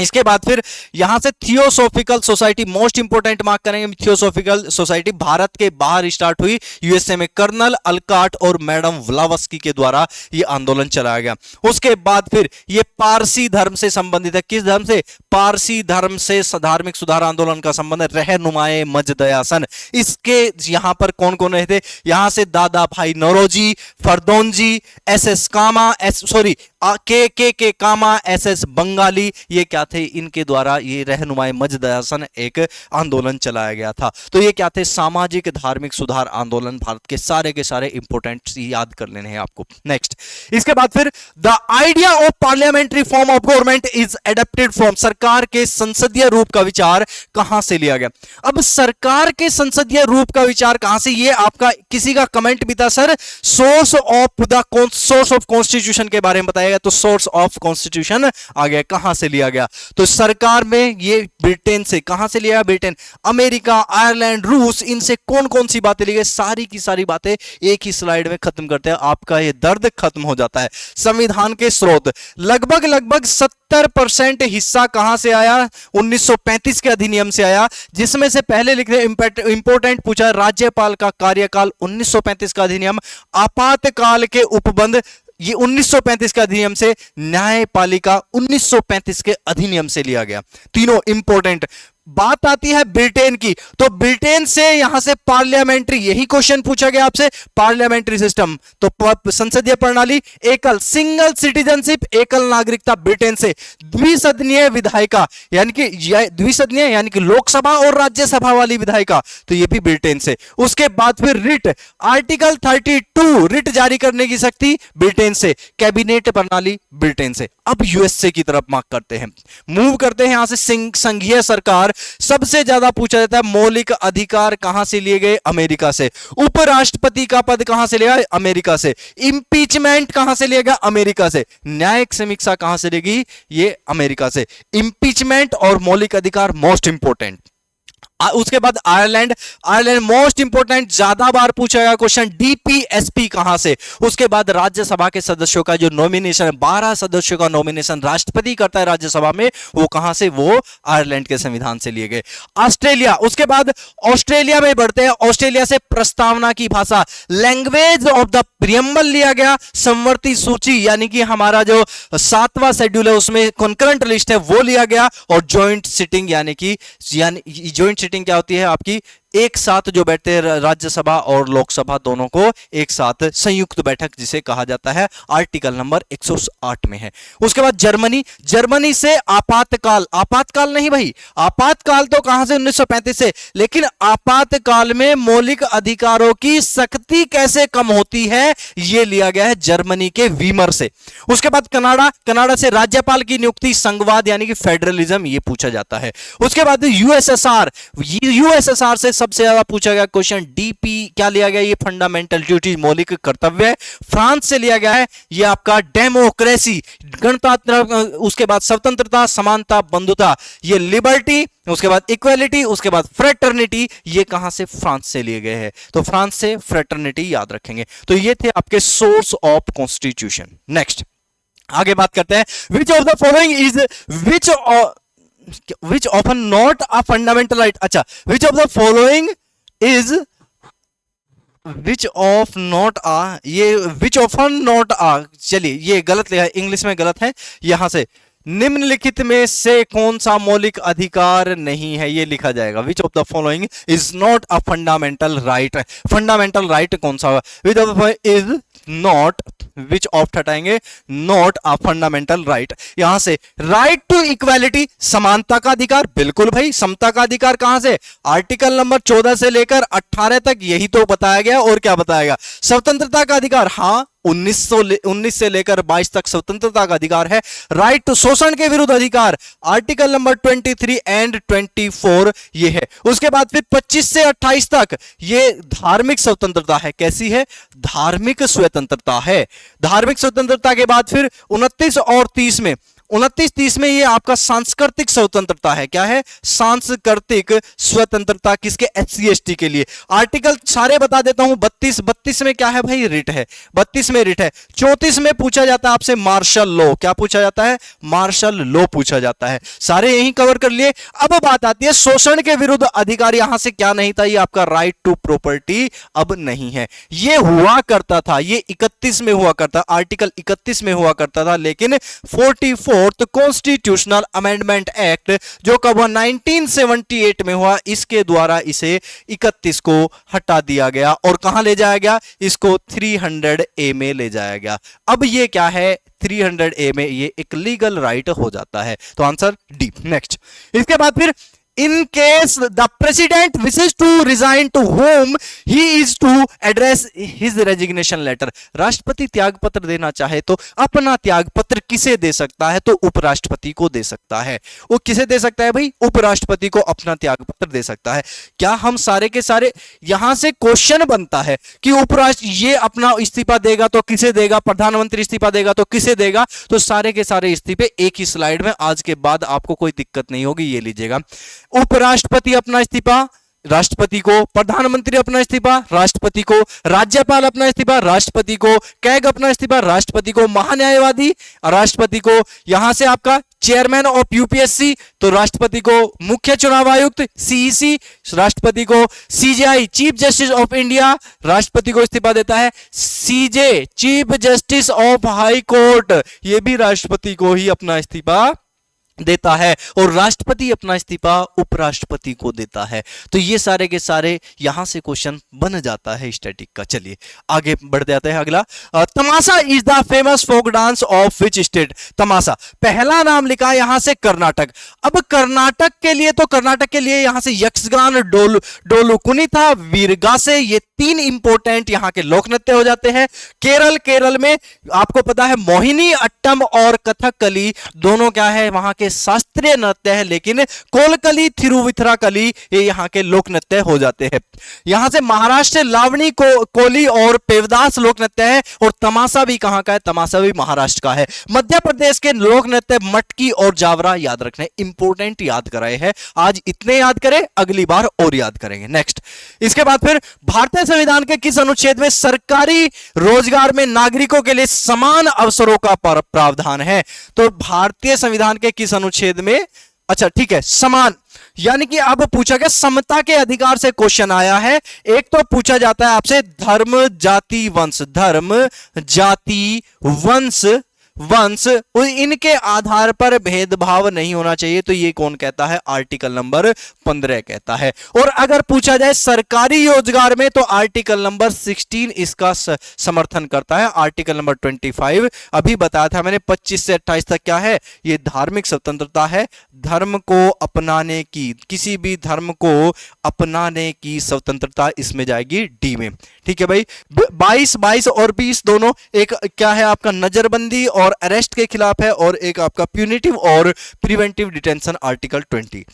Speaker 2: इसके बाद फिर यहां से theosophical society, most important mark करेंगे, थियोसॉफिकल सोसाइटी भारत के बाहर स्टार्ट हुई यूएसए में, कर्नल अल्काट और मैडम व्लावस्की के द्वारा यह आंदोलन चलाया गया। उसके बाद फिर यह पारसी धर्म से संबंधित है। किस धर्म से? पारसी धर्म से धार्मिक सुधार आंदोलन का संबंध है। रहनुमाए मजदयासन, इसके यहां पर कौन कौन रहे थे? यहां से दादा भाई नौरोजी, फरदौनजी, एस कामा, के कामा, एस बंगाली, ये क्या थे? इनके द्वारा ये रहनुमाए मजदयासन एक आंदोलन चलाया गया था। तो ये क्या थे? सामाजिक धार्मिक सुधार आंदोलन। भारत के सारे इंपोर्टेंट याद कर लेने हैं आपको। नेक्स्ट, इसके बाद फिर the idea of parliamentary form of government is adapted from, सरकार के संसदीय रूप का विचार कहां से लिया गया? अब सरकार के संसदीय रूप का विचार कहां से? ये आपका किसी का कमेंट भी था सर, सोर्स ऑफ कॉन्स्टिट्यूशन के बारे में बताया गया, तो सोर्स ऑफ कॉन्स्टिट्यूशन आ गया। कहां से लिया गया? तो सरकार में ये ब्रिटेन से। कहां से लिया? ब्रिटेन, अमेरिका, आयरलैंड, रूस, इनसे कौन कौन सी बातें ली गई? सारी की सारी बातें एक ही स्लाइड में खत्म करते हैं, आपका ये दर्द खत्म हो जाता है। संविधान के स्रोत, लगभग 70% हिस्सा कहां से आया? 1935 के अधिनियम से आया, जिसमें से पहले लिख रहे इंपोर्टेंट पूछा, राज्यपाल का कार्यकाल 1935 का अधिनियम, आपातकाल के उपबंध ये 1935 का अधिनियम से, न्यायपालिका 1935 के अधिनियम से लिया गया। तीनों इंपोर्टेंट। बात आती है ब्रिटेन की, तो ब्रिटेन से यहां से पार्लियामेंट्री, यही क्वेश्चन पूछा गया आपसे, पार्लियामेंट्री सिस्टम, तो संसदीय प्रणाली, एकल सिंगल सिटीजनशिप, एकल नागरिकता ब्रिटेन से, द्विसदनीय विधायिका यानी कि द्विसदनीय यानी कि लोकसभा और राज्यसभा वाली विधायिका, तो ये भी ब्रिटेन से। उसके बाद फिर रिट, आर्टिकल 32 रिट जारी करने की शक्ति ब्रिटेन से, कैबिनेट प्रणाली ब्रिटेन से। अब यूएसए की तरफ मार्क करते हैं, मूव करते हैं यहां से। संघीय सरकार, सबसे ज्यादा पूछा जाता है मौलिक अधिकार कहां से लिए गए? अमेरिका से। उपराष्ट्रपति का पद कहां से लिया? अमेरिका से। इंपीचमेंट कहां से लिया गया? अमेरिका से। न्यायिक समीक्षा कहां से लेगी? ये अमेरिका से। इंपीचमेंट और मौलिक अधिकार मोस्ट इंपोर्टेंट। उसके बाद आयरलैंड मोस्ट इंपोर्टेंट, ज्यादा बार पूछा गया क्वेश्चन, डीपीएसपी कहां से। उसके बाद राज्यसभा के सदस्यों का जो नॉमिनेशन है, 12 सदस्यों का नॉमिनेशन राष्ट्रपति करता है राज्यसभा में, वो कहां से? वो आयरलैंड के संविधान से लिए गए। ऑस्ट्रेलिया, उसके बाद ऑस्ट्रेलिया में बढ़ते हैं। ऑस्ट्रेलिया से प्रस्तावना की भाषा, लैंग्वेज ऑफ द प्रियम्बल लिया गया। संवर्ती सूची यानी कि हमारा जो 7वां शेड्यूल है उसमें कॉन्करेंट लिस्ट है वो लिया गया। और ज्वाइंट सिटिंग यानी ज्वाइंट सिटिंग क्या होती है? आपकी एक साथ जो बैठते हैं राज्यसभा और लोकसभा दोनों को एक साथ, संयुक्त बैठक जिसे कहा जाता है, आर्टिकल नंबर 108 में है। उसके बाद जर्मनी से आपातकाल नहीं भाई, आपातकाल तो कहां से? 1935 से। लेकिन आपातकाल में मौलिक अधिकारों की सख्ती कैसे कम होती है, यह लिया गया है जर्मनी के वीमर से। उसके बाद कनाडा से राज्यपाल की नियुक्ति, संघवाद यानी कि फेडरलिज्म, यह पूछा जाता है। उसके बाद यूएसएसआर से सबसे ज्यादा पूछा गया क्वेश्चन, डीपी क्या लिया गया? ये फंडामेंटल ड्यूटी, मौलिक कर्तव्य। फ्रांस से लिया गया है ये आपका डेमोक्रेसी, गणतंत्र। उसके बाद स्वतंत्रता, समानता, बंधुता, ये लिबर्टी। उसके बाद इक्वालिटी, उसके बाद फ्रेटर्निटी, ये कहां से? फ्रांस से लिए गए हैं। तो फ्रांस से फ्रेटर्निटी याद रखेंगे। तो ये थे आपके सोर्स ऑफ कॉन्स्टिट्यूशन। नेक्स्ट आगे बात करते हैं, which of the following is which often not a fundamental right। अच्छा, which of the following is which of not a, ये which often not a, चलिए ये गलत लिखा है, इंग्लिश में गलत है। यहां से निम्नलिखित में से कौन सा मौलिक अधिकार नहीं है, ये लिखा जाएगा। Which of the following is not a fundamental right. Fundamental right कौन सा? Which of the is not, which of हटाएंगे, नॉट अ फंडामेंटल राइट। यहां से राइट टू इक्वालिटी, समानता का अधिकार, बिल्कुल भाई। समता का अधिकार कहां से? आर्टिकल नंबर 14 से लेकर 18 तक, यही तो बताया गया। और क्या बताया गया? स्वतंत्रता का अधिकार, हाँ 19 से लेकर 22 तक स्वतंत्रता का अधिकार है। राइट टू, शोषण के विरुद्ध अधिकार, आर्टिकल नंबर 23 एंड 24 ये है। उसके बाद फिर 25 से 28 तक ये धार्मिक स्वतंत्रता है। कैसी है? धार्मिक स्वतंत्रता है। धार्मिक स्वतंत्रता के बाद फिर 29 और 30 में 29-30 में ये आपका सांस्कृतिक स्वतंत्रता है। क्या है? सांस्कृतिक स्वतंत्रता किसके? SC/ST के लिए। आर्टिकल सारे बता देता हूं। 32 में क्या है भाई? रिट है। 32 में रिट है। 34 में पूछा जाता है आपसे मार्शल लॉ। क्या पूछा जाता है? मार्शल लॉ पूछा जाता है। सारे यही कवर कर लिए। अब बात आती है शोषण के विरुद्ध अधिकार। यहां से क्या नहीं था? ये आपका राइट टू प्रॉपर्टी अब नहीं है। ये हुआ करता था, ये 31 में हुआ करता, आर्टिकल 31 में हुआ करता था, लेकिन 44th कॉन्स्टिट्यूशनल अमेंडमेंट एक्ट जो कब हुआ? 1978 में हुआ, इसके द्वारा इसे 31 को हटा दिया गया और कहां ले जाया गया? इसको 300A में ले जाया गया। अब ये क्या है? 300A में ये एक लीगल राइट हो जाता है। तो आंसर डी। नेक्स्ट, इसके बाद फिर in case the president wishes to resign, to whom he is to address his resignation letter। राष्ट्रपति त्याग पत्र देना चाहे तो अपना त्याग पत्र किसे दे सकता है? तो उपराष्ट्रपति को दे सकता है। वो किसे दे सकता है भाई? उपराष्ट्रपति को अपना त्याग पत्र दे सकता है। क्या हम सारे के सारे यहां से क्वेश्चन बनता है कि उपराष्ट्र ये अपना इस्तीफा देगा तो किसे देगा? प्रधानमंत्री इस्तीफा देगा तो किसे देगा? तो सारे के सारे इस्तीफे एक ही स्लाइड में। आज के बाद आपको कोई दिक्कत नहीं होगी, ये लीजिएगा। उपराष्ट्रपति अपना इस्तीफा राष्ट्रपति को, प्रधानमंत्री अपना इस्तीफा राष्ट्रपति को, राज्यपाल अपना इस्तीफा राष्ट्रपति को, कैग अपना इस्तीफा राष्ट्रपति को, महान्यायवादी राष्ट्रपति को, यहां से आपका चेयरमैन ऑफ यूपीएससी तो राष्ट्रपति को, मुख्य चुनाव आयुक्त सीईसी राष्ट्रपति को, CJI chief justice of India राष्ट्रपति को इस्तीफा देता है, CJ chief justice of high court ये भी राष्ट्रपति को ही अपना इस्तीफा देता है, और राष्ट्रपति अपना इस्तीफा उपराष्ट्रपति को देता है। तो ये सारे के सारे यहां से क्वेश्चन बन जाता है स्टैटिक का। चलिए आगे बढ़ जाते हैं। अगला, Tamasha is the famous folk dance of which state? Tamasha पहला नाम लिखा यहां से कर्नाटक। अब कर्नाटक के लिए तो कर्नाटक के लिए यहां से यक्षगान, डोलू कुनिता, वीरगासे, ये 3 इंपोर्टेंट यहां के लोक नृत्य हो जाते हैं। केरल में आपको पता है मोहिनी अट्टम और कथकली दोनों क्या है? वहां के शास्त्रीय नृत्य है, लेकिन कोलकली, थिरुविथराकली ये यहां के लोक नृत्य हो जाते हैं। यहां से महाराष्ट्र लावणी कोली और पेवदास लोक नृत्य है, और तमाशा भी कहां का है? तमाशा भी महाराष्ट्र का है। मध्य प्रदेश के लोक नृत्य मटकी और जावरा याद रखने, इंपोर्टेंट याद कराए हैं। आज इतने याद करें, अगली बार और याद करेंगे। नेक्स्ट, इसके बाद फिर भारतीय संविधान के किस अनुच्छेद में सरकारी रोजगार में नागरिकों के लिए समान अवसरों का प्रावधान है? तो भारतीय संविधान के किस अनुच्छेद में? अच्छा ठीक है, समान, यानी कि अब पूछा गया समता के अधिकार से क्वेश्चन आया है। एक तो पूछा जाता है आपसे धर्म जाति वंश, धर्म जाति वंश इनके आधार पर भेदभाव नहीं होना चाहिए, तो ये कौन कहता है? आर्टिकल नंबर 15 कहता है। और अगर पूछा जाए सरकारी रोजगार में, तो आर्टिकल नंबर 16 इसका समर्थन करता है। आर्टिकल नंबर 25 अभी बताया था मैंने, 25 से 28 तक क्या है? ये धार्मिक स्वतंत्रता है, धर्म को अपनाने की, किसी भी धर्म को अपनाने की स्वतंत्रता इसमें जाएगी डी में। ठीक है भाई। 22 और 20 दोनों, एक क्या है आपका नजरबंदी और अरेस्ट के खिलाफ है, और एक आपका प्यूनिटिव और preventive detention article 20।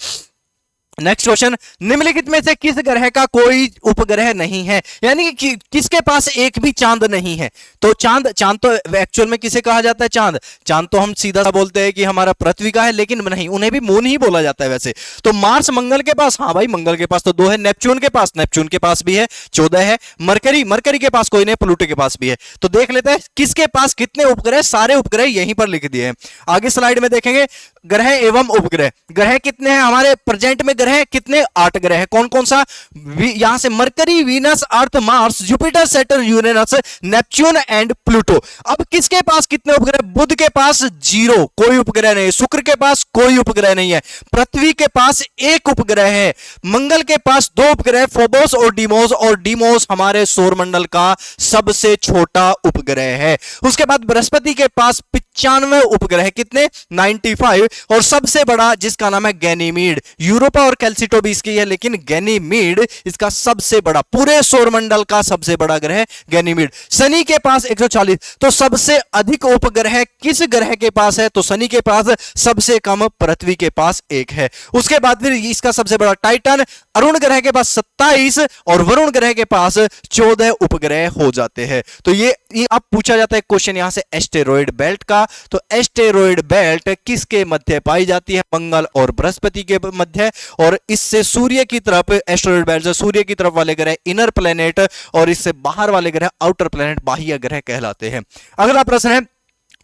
Speaker 2: Next question, निम्नलिखित में से किस ग्रह का कोई उपग्रह नहीं है? यानी कि किसके पास एक भी चांद नहीं है? तो चांद तो एक्चुअल में किसे कहा जाता है? चांद तो हम सीधा सा बोलते हैं कि हमारा पृथ्वी का है, लेकिन नहीं, उन्हें भी मून ही बोला जाता है वैसे। तो मार्स मंगल के पास, हाँ भाई मंगल के पास तो 2 है। नेपच्यून के पास भी है, 14 है। मरकरी के पास कोई नहीं, प्लूटो के पास भी है। तो देख लेते हैं किसके पास कितने उपग्रह, सारे उपग्रह यहीं पर लिख दिए हैं। आगे स्लाइड में देखेंगे ग्रह एवं उपग्रह। ग्रह कितने हैं हमारे प्रेजेंट में? ग्रह कितने? 8 ग्रह है। कौन कौन सा? यहां से mercury, Venus, earth, Mars, Jupiter, Saturn, Uranus, Neptune and Pluto. अब किसके पास कितने उपग्रह? बुध के पास 0, कोई उपग्रह नहीं। शुक्र के पास कोई उपग्रह नहीं है। पृथ्वी के पास 1 उपग्रह है। मंगल के पास 2 उपग्रह, फोबोस और डीमोस हमारे सौरमंडल का सबसे छोटा उपग्रह है। उसके बाद बृहस्पति के पास 95 उपग्रह, कितने? 95, और सबसे बड़ा जिसका नाम है गैनीमीड। यूरोपा और कैल्सिटो भी इसकी है, लेकिन गैनीमीड इसका सबसे बड़ा, पूरे सौरमंडल का सबसे बड़ा ग्रह गैनीमीड। शनि के पास 140, तो सबसे अधिक उपग्रह किस ग्रह के पास है? तो शनि के पास, सबसे कम पृथ्वी के पास एक है। उसके बाद फिर इसका सबसे बड़ा टाइटन, अरुण ग्रह के पास 27 और वरुण ग्रह के पास 14 उपग्रह हो जाते हैं। तो ये अब पूछा जाता है क्वेश्चन यहां से एस्टेरॉयड बेल्ट का। तो एस्टेरॉयड बेल्ट किसके मध्य पाई जाती है? मंगल और बृहस्पति के मध्य। और इससे सूर्य की तरफ, एस्टेरॉयड बेल्ट से सूर्य की तरफ वाले ग्रह इनर प्लैनेट और इससे बाहर वाले ग्रह आउटर प्लैनेट, बाह्य ग्रह कहलाते हैं। अगला प्रश्न है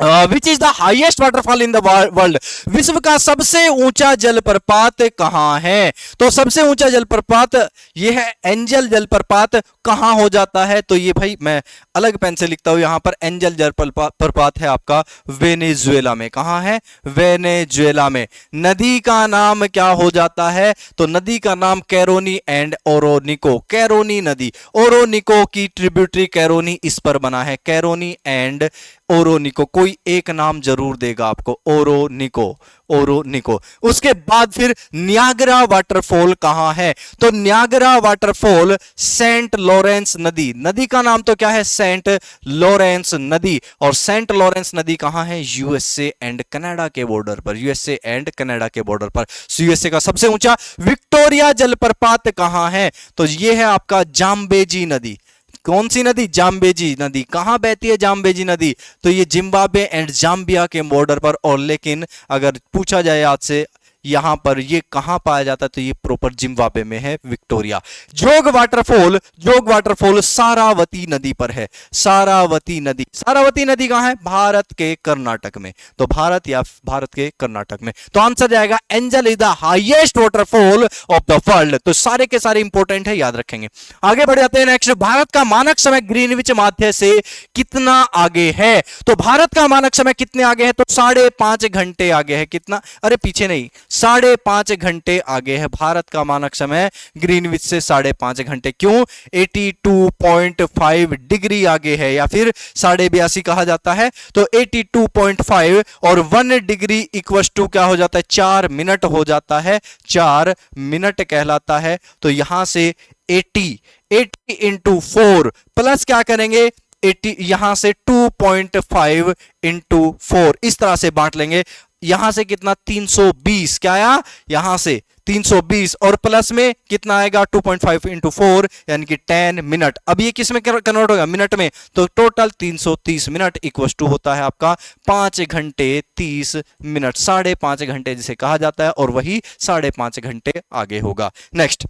Speaker 2: which is the highest waterfall in the world? विश्व का सबसे ऊंचा जलप्रपात कहां है? तो सबसे ऊंचा जलप्रपात यह है एंजल जलप्रपात। कहां हो जाता है? तो ये भाई मैं अलग पेन से लिखता हूं, यहां पर एंजल जलप्रपात है आपका वेनेजुएला में। कहां है? वेनेजुएला में। नदी का नाम क्या हो जाता है? तो नदी का नाम कैरोनी एंड ओरोनिको। कैरोनी नदी, ओरोनिको की ट्रिब्यूटरी कैरोनी इस पर बना है। कैरोनी एंड ओरोनिको, कोई एक नाम जरूर देगा आपको, ओरोनिको, ओरोनिको। उसके बाद फिर नियाग्रा वाटरफॉल कहां है? तो नियाग्रा वाटरफॉल सेंट लॉरेंस नदी, नदी का नाम तो क्या है? सेंट लॉरेंस नदी। और सेंट लॉरेंस नदी कहां है? यूएसए एंड कनाडा के बॉर्डर पर, यूएसए एंड कनाडा के बॉर्डर पर। यूएसए का सबसे ऊंचा विक्टोरिया जलप्रपात कहां है? तो यह है आपका जाम्बेजी नदी। कौन सी नदी? जाम्बेजी नदी। कहां बहती है जाम्बेजी नदी? तो ये जिम्बाब्वे एंड जाम्बिया के बॉर्डर पर। और लेकिन अगर पूछा जाए आज से यहां पर ये कहां पाया जाता है, तो ये प्रॉपर जिम्बाब्वे में है, विक्टोरिया। जोग वाटरफॉल, जोग वाटरफॉल सारावती नदी पर है। सारावती नदी, सारावती नदी कहां है? भारत के कर्नाटक में। तो भारत या भारत के कर्नाटक में। तो आंसर जाएगा angel is the highest waterfall of the world. तो सारे के सारे इंपॉर्टेंट है, याद रखेंगे। आगे बढ़ जाते हैं नेक्स्ट। भारत का मानक समय ग्रीनविच माध्य से कितना आगे है? तो भारत का मानक समय कितने आगे है? तो 5.5 घंटे आगे है। कितना? अरे पीछे नहीं, 5.5 घंटे आगे है भारत का मानक समय ग्रीनविच से 5.5 घंटे। क्यों? 82.5 डिग्री आगे है, या फिर 82.5 कहा जाता है। तो 82.5 और 1 डिग्री इक्वल टू क्या हो जाता है? 4 मिनट हो जाता है, 4 मिनट कहलाता है। तो यहां से 80 इंटू 4 प्लस क्या करेंगे? 80 यहां से 2.5 इंटू 4 इस तरह से बांट लेंगे। यहां से कितना? 320। क्या आया? यहां से 320 और प्लस में कितना आएगा? 2.5 इंटू 4 यानी कि 10 मिनट। अब ये किस में कन्वर्ट होगा? मिनट में। तो टोटल 330 मिनट इक्वल टू होता है आपका 5 घंटे 30 मिनट। 5.5 घंटे जिसे कहा जाता है, और वही 5.5 घंटे आगे होगा। नेक्स्ट,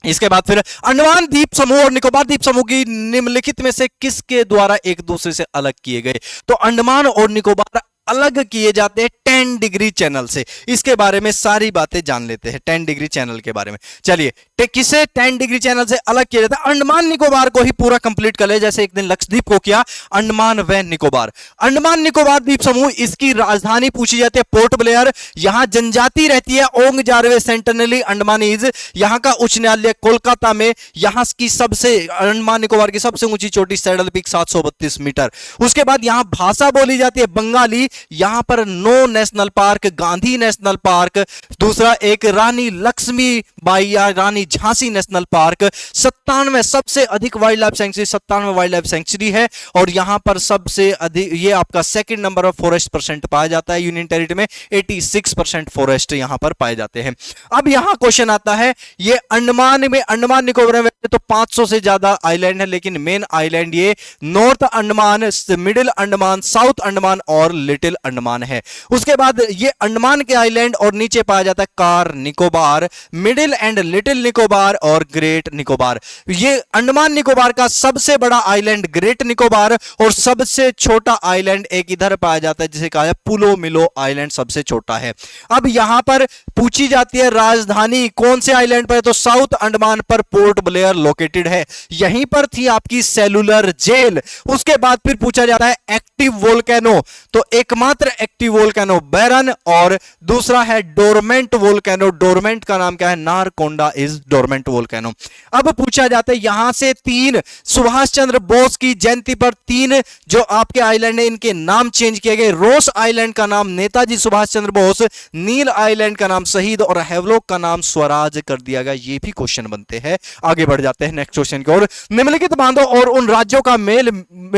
Speaker 2: इसके बाद फिर अंडमान द्वीप समूह और निकोबार द्वीप समूह की निम्नलिखित में से किसके द्वारा एक दूसरे से अलग किए गए? तो अंडमान और निकोबार अलग किए जाते हैं 10 डिग्री चैनल से। इसके बारे में सारी बातें जान लेते हैं 10 डिग्री चैनल के बारे में। चलिए, किसे 10 डिग्री चैनल से अलग किया जाता है? अंडमान निकोबार को ही पूरा कंप्लीट कर ले, जैसे एक दिन लक्षद्वीप को किया, अंडमान व निकोबार। अंडमान निकोबार द्वीप समूह, इसकी राजधानी पूछी जाती है पोर्ट ब्लेयर। यहां जनजाति रहती है ओंग जारवे सेंटिनली अंडमानीज। यहां का उच्च न्यायालय कोलकाता में। यहां की सबसे, अंडमान निकोबार की सबसे ऊंची चोटी सैडल पीक 732 मीटर। उसके बाद यहां भाषा बोली जाती है बंगाली। यहां पर 9 national park, Gandhi national park, दूसरा एक रानी लक्ष्मीबाई या रानी झांसी नेशनल पार्क, 97 सबसे अधिक wild life sanctuary, 97 wild life sanctuary है। और यहां पर सबसे अधिक, ये आपका second number of forest percent पाया जाता है यूनियन टेरिटरी में। 86% फॉरेस्ट यहां पर पाए जाते हैं। अब यहां क्वेश्चन आता है, ये अंडमान में, अंडमान निकोबार में तो 500 से ज्यादा आइलैंड है, लेकिन मेन आइलैंड ये north Andaman, middle Andaman, south Andaman और लिटिल अंडमान है। उसके बाद ये अंडमान के आइलैंड और नीचे पाया जाता है car Nicobar, middle and little Nicobar और ग्रेट निकोबार। ये अंडमान निकोबार का सबसे बड़ा आइलैंड ग्रेट निकोबार, और सबसे छोटा आइलैंड एक इधर पाया जाता है जिसे कहा है पुलो मिलो आइलैंड, सबसे छोटा है। अब यहां पर पूछी जाती है राजधानी कौन से आइलैंड पर? तो साउथ अंडमान पर पोर्ट ब्लेयर लोकेटेड है। यहीं पर थी आपकी सेलुलर जेल। उसके बाद फिर पूछा जाता है एक्टिव वोल्केनो। तो एक एकमात्र एक्टिव वोल्केनो बैरन, और दूसरा है डोरमेंट वोल्केनो। डोरमेंट का नाम क्या है? नारकोंडा इज डोरमेंट वोल्केनो। अब पूछा जाता है यहां से तीन सुभाष चंद्र बोस की जयंती पर तीन जो आपके आइलैंड है इनके नाम चेंज किए गए। रोस आइलैंड का नाम नेताजी सुभाष चंद्र बोस, नील आइलैंड का नाम शहीद और हेवलॉक का नाम स्वराज कर दिया गया। ये भी क्वेश्चन बनते हैं। आगे बढ़ जाते हैं नेक्स्ट क्वेश्चन की ओर। निम्नलिखित बांधों और उन राज्यों का मेल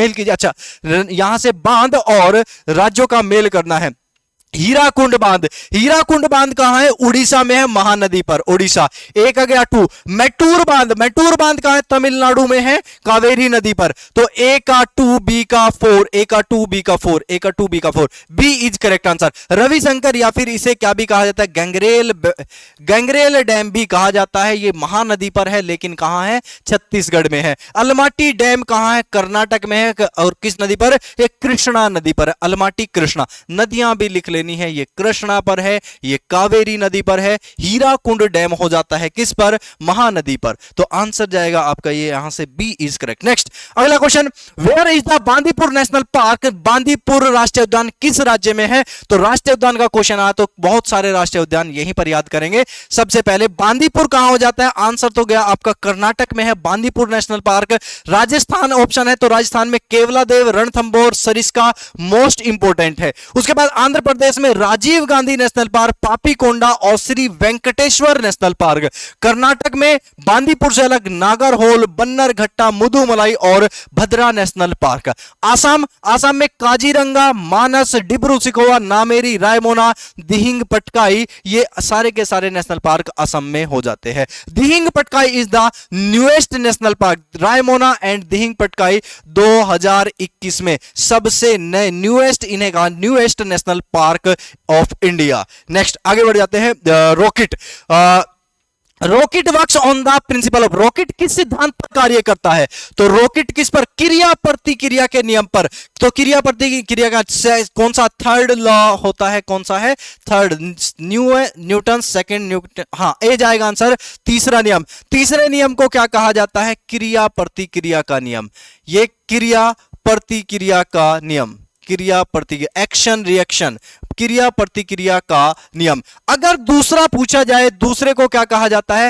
Speaker 2: कीजिए। अच्छा, यहां से बांध और राज्यों का मेल करना है। हीराकुंड बांध, हीराकुंड बांध कहां है? उड़ीसा में है, महानदी पर, उड़ीसा। एक आ गया टू। मैटूर बांध, मैटूर बांध कहां है? तमिलनाडु में है, कावेरी नदी पर। तो ए का 2, बी का 4, ए का 2, बी का 4, ए का 2, बी का 4, B is correct answer. Ravishankar या फिर इसे क्या भी कहा जाता है? गंगरेल डैम भी कहा जाता है। ये महानदी पर है लेकिन कहां है? छत्तीसगढ़ में है। अलमाटी डैम कहां है? कर्नाटक में है। और किस नदी पर? ये कृष्णा नदी पर है। अलमाटी कृष्णा, नदियां भी लिख लेनी है। ये कृष्णा पर है, ये कावेरी नदी पर है। हीराकुंड डैम हो जाता है किस पर? महानदी पर। तो आंसर जाएगा आपका ये यहां से बी इज करेक्ट। नेक्स्ट अगला question, where is the Bandipur national park? Bandipur राष्ट्रीय उद्यान किस राज्य में है? तो राष्ट्रीय उद्यान का क्वेश्चन आया तो बहुत सारे राष्ट्रीय उद्यान यहीं पर याद करेंगे। सबसे पहले बांदीपुर कहां हो जाता है? आंसर तो गया आपका कर्नाटक में है Bandipur national park. Rajasthan option है तो राजस्थान में केवलादेव, रणथंभौर, सरिस्का मोस्ट इंपोर्टेंट है। उसके बाद आंध्र प्रदेश में राजीव गांधी नेशनल पार्क, पापीकोंडा और श्री वेंकटेश्वर नेशनल पार्क। कर्नाटक में बांदीपुर से अलग नागरहोल, बन्नरघट्टा, मुदुमलाई और भद्रा नेशनल पार्क। आसाम, आसाम में काजीरंगा, मानस, डिब्रू सिखोवा, नामेरी, रायमोना, दिहिंग पटकाई, ये सारे के सारे नेशनल पार्क असम में हो जाते हैं। Dihing Patkai is the newest national park. Raimona and Dihing Patkai 2021 में सबसे नए न्यूएस्ट, इन्हें कहा newest national park of India. Next आगे बढ़ जाते हैं। Rocket, rocket works on the principle of, rocket किस सिद्धांत पर कार्य करता है? तो रॉकेट किस पर? क्रिया प्रतिक्रिया के नियम पर। तो क्रिया प्रतिक्रिया का कौन सा थर्ड लॉ होता है? कौन सा है? थर्ड, न्यूटन सेकंड न्यूटन, हाँ ए जाएगा आंसर। तीसरा नियम, तीसरे नियम को क्या कहा जाता है? क्रिया प्रतिक्रिया का नियम। ये क्रिया प्रतिक्रिया का नियम, क्रिया प्रतिक्रिया, एक्शन रिएक्शन, क्रिया प्रतिक्रिया का नियम। अगर दूसरा पूछा जाए, दूसरे को क्या कहा जाता है?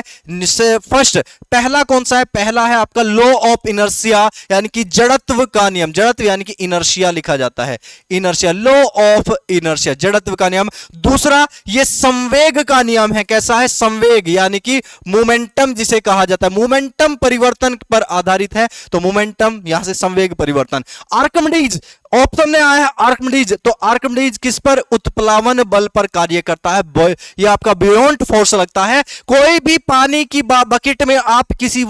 Speaker 2: फर्स्ट, पहला कौन सा है? पहला है आपका लॉ ऑफ इनर्शिया, यानी कि जड़त्व का नियम। जड़त्व यानी कि इनर्शिया लिखा जाता है, इनर्शिया, लॉ ऑफ इनर्शिया, जड़त्व का नियम। दूसरा ये संवेग का नियम है। कैसा है? संवेग यानी कि मोमेंटम जिसे कहा जाता है, मोमेंटम परिवर्तन पर आधारित है, तो मोमेंटम यहां से संवेग परिवर्तन। आर्किमिडीज ऑप्शन में आया है, आर्किमिडीज, तो आर्किमिडीज किस पर? उत्प्लावन बल पर कार्य करता है। ये आपका बियॉन्ड फोर्स लगता है। कोई भी पानी की बकेट में आप किसी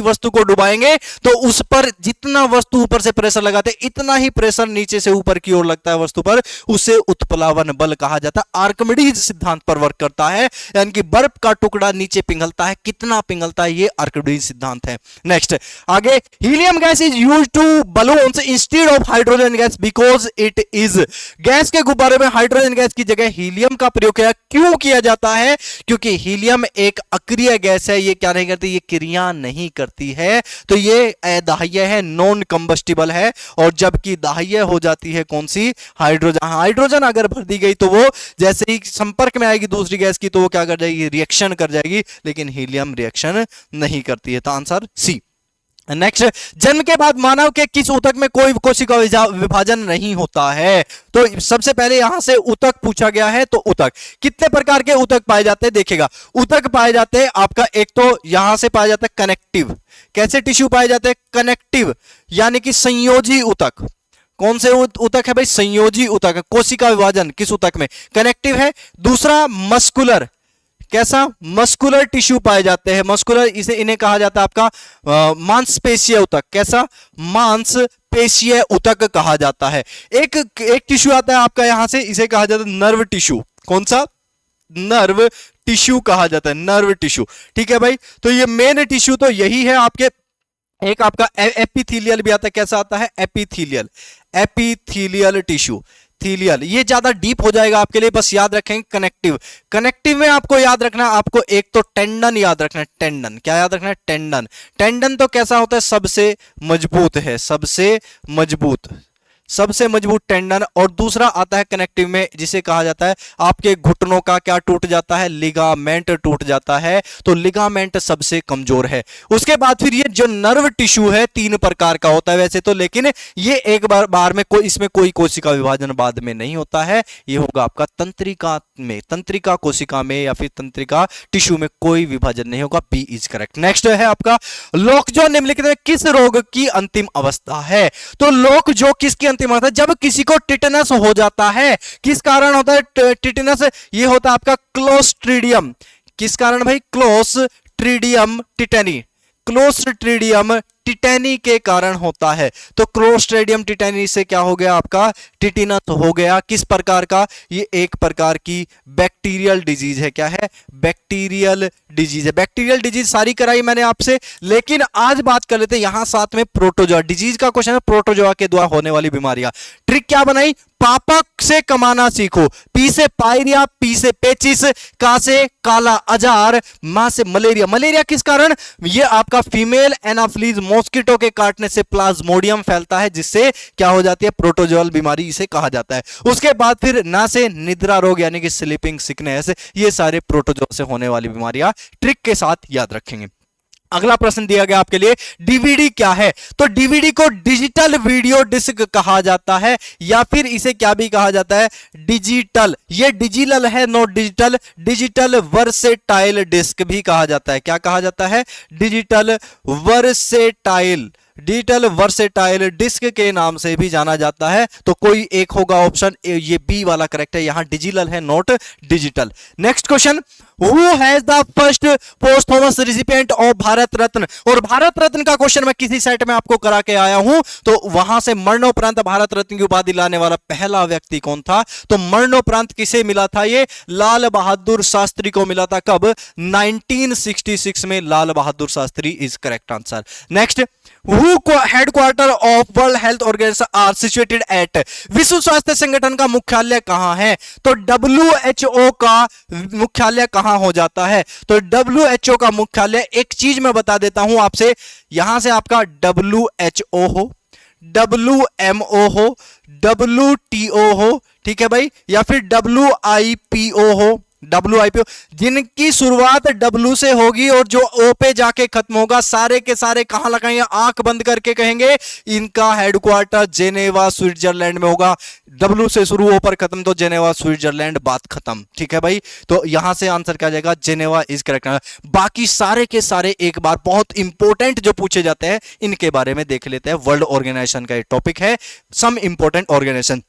Speaker 2: वस्तु को डुबाएंगे तो उस पर जितना वस्तु ऊपर से प्रेशर लगाते इतना ही प्रेशर नीचे से ऊपर की ओर लगता है वस्तु पर, उसे उत्प्लावन बल कहा जाता है। आर्किमिडीज सिद्धांत पर वर्क करता है, यानी कि बर्फ का टुकड़ा नीचे पिघलता है, कितना पिघलता है, ये आर्किमिडीज सिद्धांत है। नेक्स्ट आगे, helium gas is used to balloons instead of hydrogen gas because it is, gas के गुब्बारे में हाइड्रोजन गैस की जगह हीलियम का प्रयोग किया। क्यों किया जाता है? क्योंकि हीलियम एक अक्रिय गैस है, ये क्या नहीं करती? ये क्रिया नहीं करती है, तो ये अदाह्य है, नॉन कंबस्टिबल है। और जबकि दाह्य हो जाती है कौन सी? हाइड्रोजन। हाइड्रोजन अगर भर दी गई तो वो जैसे ही संपर्क में आएगी दूसरी गैस की तो वो क्या कर जाएगी? रिएक्शन कर जाएगी, लेकिन हीलियम रिएक्शन नहीं करती है। तो आंसर सी। नेक्स्ट, जन्म के बाद मानव के किस ऊतक में कोई कोशिका विभाजन नहीं होता है? तो सबसे पहले यहां से ऊतक पूछा गया है। तो ऊतक कितने प्रकार के ऊतक पाए जाते हैं? देखिएगा, ऊतक पाए जाते हैं आपका, एक तो यहां से पाया जाता है कनेक्टिव। कैसे टिश्यू पाए जाते हैं? कनेक्टिव यानी कि संयोजी ऊतक। कौन से ऊतक है भाई? संयोजी ऊतक है। कोशिका विभाजन किस ऊतक में? कनेक्टिव है। दूसरा मस्कुलर, कैसा? मस्कुलर टिश्यू पाए जाते हैं, मस्कुलर, इसे इन्हें कहा जाता है आपका मांसपेशीय ऊतक। कैसा? मांसपेशीय ऊतक कहा जाता है। एक टिश्यू आता है आपका यहां से, इसे कहा जाता है नर्व टिश्यू। कौन सा? नर्व टिश्यू कहा जाता है, नर्व टिश्यू। ठीक है भाई, तो ये मेन टिश्यू तो यही है आपके। एक आपका एपिथेलियल भी आता है। कैसा आता है? एपिथेलियल, एपिथेलियल टिश्यू, थीलियल, ये ज्यादा डीप हो जाएगा आपके लिए, बस याद रखेंगे कनेक्टिव। कनेक्टिव में आपको याद रखना, आपको एक तो टेंडन याद रखना है। टेंडन क्या याद रखना है? टेंडन। टेंडन तो कैसा होता है? सबसे मजबूत है, सबसे मजबूत, सबसे मजबूत टेंडन, और दूसरा आता है कनेक्टिव में जिसे कहा जाता है आपके घुटनों का क्या टूट जाता है, लिगामेंट टूट जाता है, तो लिगामेंट सबसे कमजोर है। उसके बाद फिर ये जो नर्व टिश्यू है 3 प्रकार का होता है वैसे तो, लेकिन ये एक बार में कोई इसमें कोई कोशिका विभाजन बाद में नहीं होता है, ये होगा आपका तंत्रिका में, तंत्रिका कोशिका में या फिर तंत्रिका टिश्यू में कोई विभाजन नहीं होगा, बी इज करेक्ट। नेक्स्ट है आपका लोकजो निम्नलिखित में किस रोग की अंतिम अवस्था है, तो लोकजो किसकी अंतिम अवस्था, जब किसी को टिटनस हो जाता है, किस कारण होता है टिटनस, ये होता है आपका क्लोस्ट्रीडियम, किस कारण भाई, क्लोस्ट्रीडियम टिटेनी, क्लोस्ट्रीडियम टिटेनी के कारण होता है। तो क्लोस्ट्रीडियम टिटेनी से क्या हो गया आपका, टिटिनस हो गया। किस प्रकार का, ये एक प्रकार की बैक्टीरियल डिजीज है, क्या है, बैक्टीरियल डिजीज है। बैक्टीरियल डिजीज सारी कराई मैंने आपसे, लेकिन आज बात कर लेते हैं यहां साथ में प्रोटोजोआ, डिजीज का क्वेश्चन है, प्रोटोजोआ के द्वारा होने वाली बीमारियां। ट्रिक क्या बनाई, पापा से कमाना सीखो, पी से पायरिया, पी से पेचिस, का से काला अजार, मां से मलेरिया। मलेरिया किस कारण, ये आपका फीमेल एनाफ्लीज मॉस्किटो के काटने से प्लाज्मोडियम फैलता है, जिससे क्या हो जाती है, प्रोटोजोअल बीमारी इसे कहा जाता है। उसके बाद फिर ना से निद्रा रोग यानी कि स्लीपिंग सिकनेस, ये सारे प्रोटोजोआ से होने वाली बीमारियां ट्रिक के साथ याद रखेंगे। अगला प्रश्न दिया गया आपके लिए, डीवीडी क्या है, तो डीवीडी को डिजिटल वीडियो डिस्क कहा जाता है, या फिर इसे क्या भी कहा जाता है, डिजिटल, ये डिजिटल है note digital, digital versatile disc भी कहा जाता है। क्या कहा जाता है, digital versatile, digital versatile disc के नाम से भी जाना जाता है। तो कोई एक होगा ऑप्शन, ये बी वाला करेक्ट है, यहां डिजिटल है note digital. Next question, who has the first posthumous recipient of Bharat Ratna, और भारत रत्न का क्वेश्चन मैं किसी सेट में आपको करा के आया हूं, तो वहां से मरणोपरांत भारत रत्न की उपाधि लाने वाला पहला व्यक्ति कौन था, तो मरणोपरांत किसे मिला था, ये लाल बहादुर शास्त्री को मिला था। कब, 1966 में Lal Bahadur Shastri is correct answer. Next, headquarter of world health organisation are situated at, विश्व स्वास्थ्य संगठन का मुख्यालय कहां है, तो WHO का मुख्यालय कहां हो जाता है, तो WHO का मुख्यालय, एक चीज मैं बता देता हूं आपसे, यहां से आपका WHO हो, WMO हो, WTO हो, ठीक है भाई, या फिर WIPO हो, WIPO, जिनकी शुरुआत W से होगी और जो O पे जाके खत्म होगा, सारे के सारे कहां लगाएंगे, आंख बंद करके कहेंगे इनका हेडक्वार्टर जेनेवा स्विट्जरलैंड में होगा। W से शुरू, O पर खत्म, तो जेनेवा स्विट्जरलैंड, बात खत्म, ठीक है भाई। तो यहां से आंसर क्या जाएगा, जेनेवा इज करेक्ट। बाकी सारे के सारे एक बार बहुत इंपॉर्टेंट जो पूछे जाते हैं इनके बारे में देख लेते हैं। वर्ल्ड ऑर्गेनाइजेशन का एक टॉपिक है, सम इंपॉर्टेंट ऑर्गेनाइजेशन।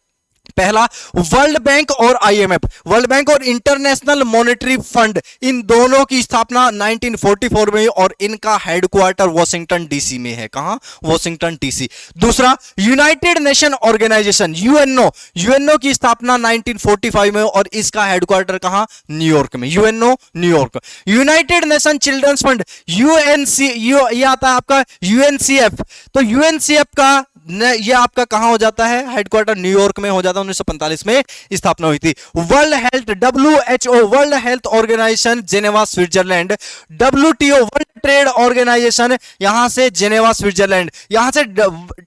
Speaker 2: पहला, वर्ल्ड बैंक और IMF, वर्ल्ड बैंक और इंटरनेशनल मॉनेटरी फंड, इन दोनों की स्थापना 1944 में, और इनका हेडक्वार्टर वॉशिंगटन DC में है। कहां, वॉशिंगटन DC। दूसरा, यूनाइटेड नेशन ऑर्गेनाइजेशन UNO की स्थापना 1945 में, और इसका हेडक्वार्टर कहां, न्यूयॉर्क में, UNO New York. United Nation children's fund ये आता है आपका UNCF, तो UNCF का ये आपका कहां हो जाता है, हेडक्वार्टर न्यूयॉर्क में हो जाता है, 1945 में स्थापना हुई थी। World health WHO, world health organisation Geneva Switzerland. WTO, world trade organisation, यहां से जेनेवा स्विट्जरलैंड। यहां से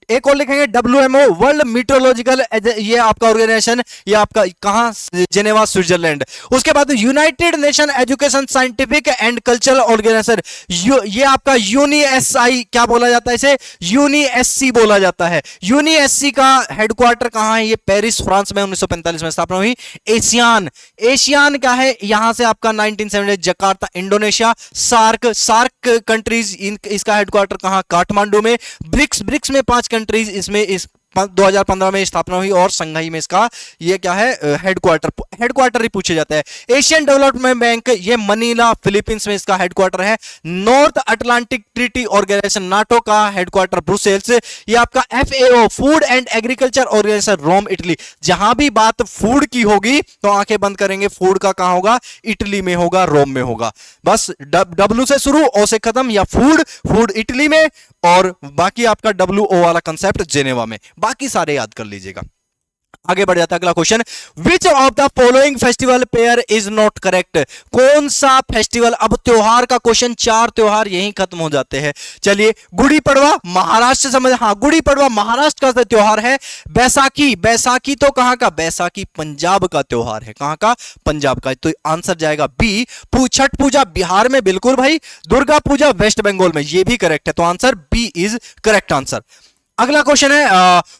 Speaker 2: एक और लिखेंगे WMO, वर्ल्ड मीटरोलॉजिकल, ये आपका ऑर्गेनाइजेशन, ये आपका कहां, जेनेवा स्विट्जरलैंड। उसके बाद United Nation education scientific and cultural organisation, ये आपका UNISI, क्या बोला जाता है इसे, UNISC बोला जाता है। UNISC का हेडक्वार्टर कहां है, ये पेरिस फ्रांस में 1945 में स्थापना हुई। एशियान क्या है, यहां से आपका 1970 जकार्ता इंडोनेशिया। सार्क कंट्रीज, इसका हेडक्वार्टर कहां, काठमांडू में। ब्रिक्स में 5 कंट्रीज, इसमें इस 2015 में स्थापना हुई, और संघाई में इसका ये क्या है, हेडक्वार्टर ही पूछे जाता है। एशियन डेवलपमेंट बैंक, ये मनीला फिलीपींस में इसका हेडक्वार्टर है। North Atlantic treaty organisation NATO का हेडक्वार्टर ब्रुसेल्स। ये आपका FAO, food and agriculture organisation, Rome Italy. जहां भी बात फूड की होगी तो आंखें बंद करेंगे, फूड का कहां होगा, इटली में होगा, रोम में होगा। बस W से शुरू, O से खत्म, या फूड इटली में, और बाकी आपका WO वाला कंसेप्ट जेनेवा में। बाकी सारे याद कर लीजिएगा। आगे बढ़ जाता है अगला question, which of the following festival pair is not correct, कौन सा फेस्टिवल, अब त्योहार का क्वेश्चन, 4 त्योहार यहीं खत्म हो जाते हैं। चलिए, गुड़ी पड़वा महाराष्ट्र समझ, हाँ गुड़ी पड़वा महाराष्ट्र का त्योहार है। बैसाखी, बैसाखी तो कहां का, बैसाखी पंजाब का त्योहार है, कहां का, पंजाब का, तो आंसर जाएगा बी। छठ पूजा बिहार में, बिल्कुल भाई। दुर्गा पूजा वेस्ट बंगाल में, ये भी करेक्ट है, तो answer B is correct answer. अगला क्वेश्चन है,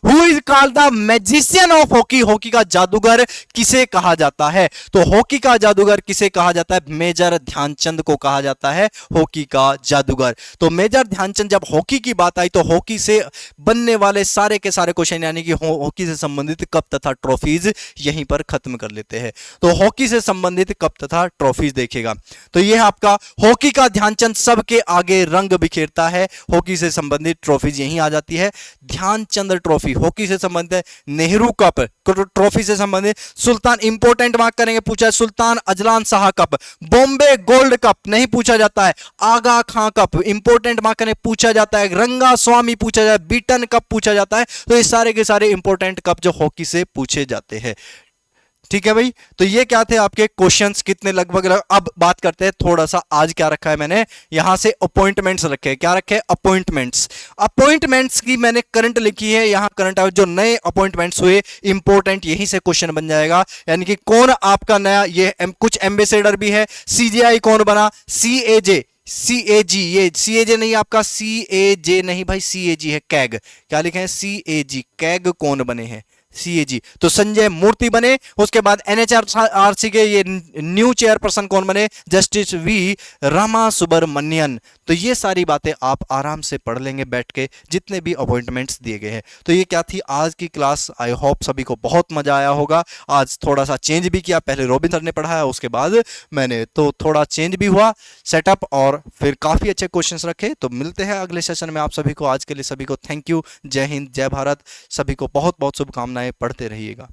Speaker 2: who is called the magician of hockey, hockey का जादूगर किसे कहा जाता है, तो हॉकी का जादूगर किसे कहा जाता है, मेजर ध्यानचंद को कहा जाता है हॉकी का जादूगर। तो मेजर ध्यानचंद, जब हॉकी की बात आई तो हॉकी से बनने वाले सारे के सारे क्वेश्चन यानी कि हॉकी से संबंधित कप तथा ट्रॉफीज यहीं पर खत्म कर लेते हैं। तो हॉकी से संबंधित कप तथा ट्रॉफीज देखेगा तो यह आपका हॉकी का ध्यानचंद सबके आगे रंग बिखेरता है, हॉकी से संबंधित ट्रॉफीज यहीं आ जाती है। ध्यानचंद ट्रॉफी हॉकी से संबंधित है, नेहरू कप ट्रॉफी से संबंधित, सुल्तान इंपोर्टेंट मार्क करेंगे, पूछा है Sultan Azlan Shah cup, Bombay gold cup नहीं पूछा जाता है, आगा खां कप इंपोर्टेंट मार्क करें पूछा जाता है, रंगा स्वामी पूछा जाता है, बीटन कप पूछा जाता है। तो ये सारे के सारे इंपोर्टेंट कप जो हॉकी से पूछे जाते हैं। ठीक है भाई, तो ये क्या थे आपके क्वेश्चंस, कितने लगभग अब बात करते हैं थोड़ा सा आज क्या रखा है मैंने, यहां से अपॉइंटमेंट्स रखे हैं। क्या रखे हैं, अपॉइंटमेंट्स। अपॉइंटमेंट्स की मैंने करंट लिखी है, यहां करंट जो नए अपॉइंटमेंट्स हुए इंपॉर्टेंट, यहीं से क्वेश्चन बन जाएगा, यानी कि कौन आपका नया, ये कुछ एम्बेसडर भी है, सीजीआई कौन बना, सीएजे, सीएजी, ये सीएजे नहीं आपका, सीएजे नहीं भाई, सीएजी है, कैग, क्या लिखे हैं, सीएजी, कैग कौन बने हैं, सीएजी, तो संजय मूर्ति बने। उसके बाद एनएचआरसी के ये न्यू चेयरपर्सन कौन बने, जस्टिस वी रामा सुब्रमण्यन। तो ये सारी बातें आप आराम से पढ़ लेंगे बैठ के, जितने भी अपॉइंटमेंट्स दिए गए हैं। तो ये क्या थी आज की क्लास, आई होप सभी को बहुत मजा आया होगा। आज थोड़ा सा चेंज भी किया, पहले रोबिन सर ने पढ़ाया उसके बाद मैंने, तो थोड़ा चेंज भी हुआ सेटअप, और फिर काफी अच्छे क्वेश्चंस रखे। तो मिलते हैं अगले सेशन में आप सभी को। आज के लिए सभी को थैंक यू, जय हिंद, जय भारत, सभी को बहुत बहुत शुभकामनाएं, पढ़ते रहिएगा।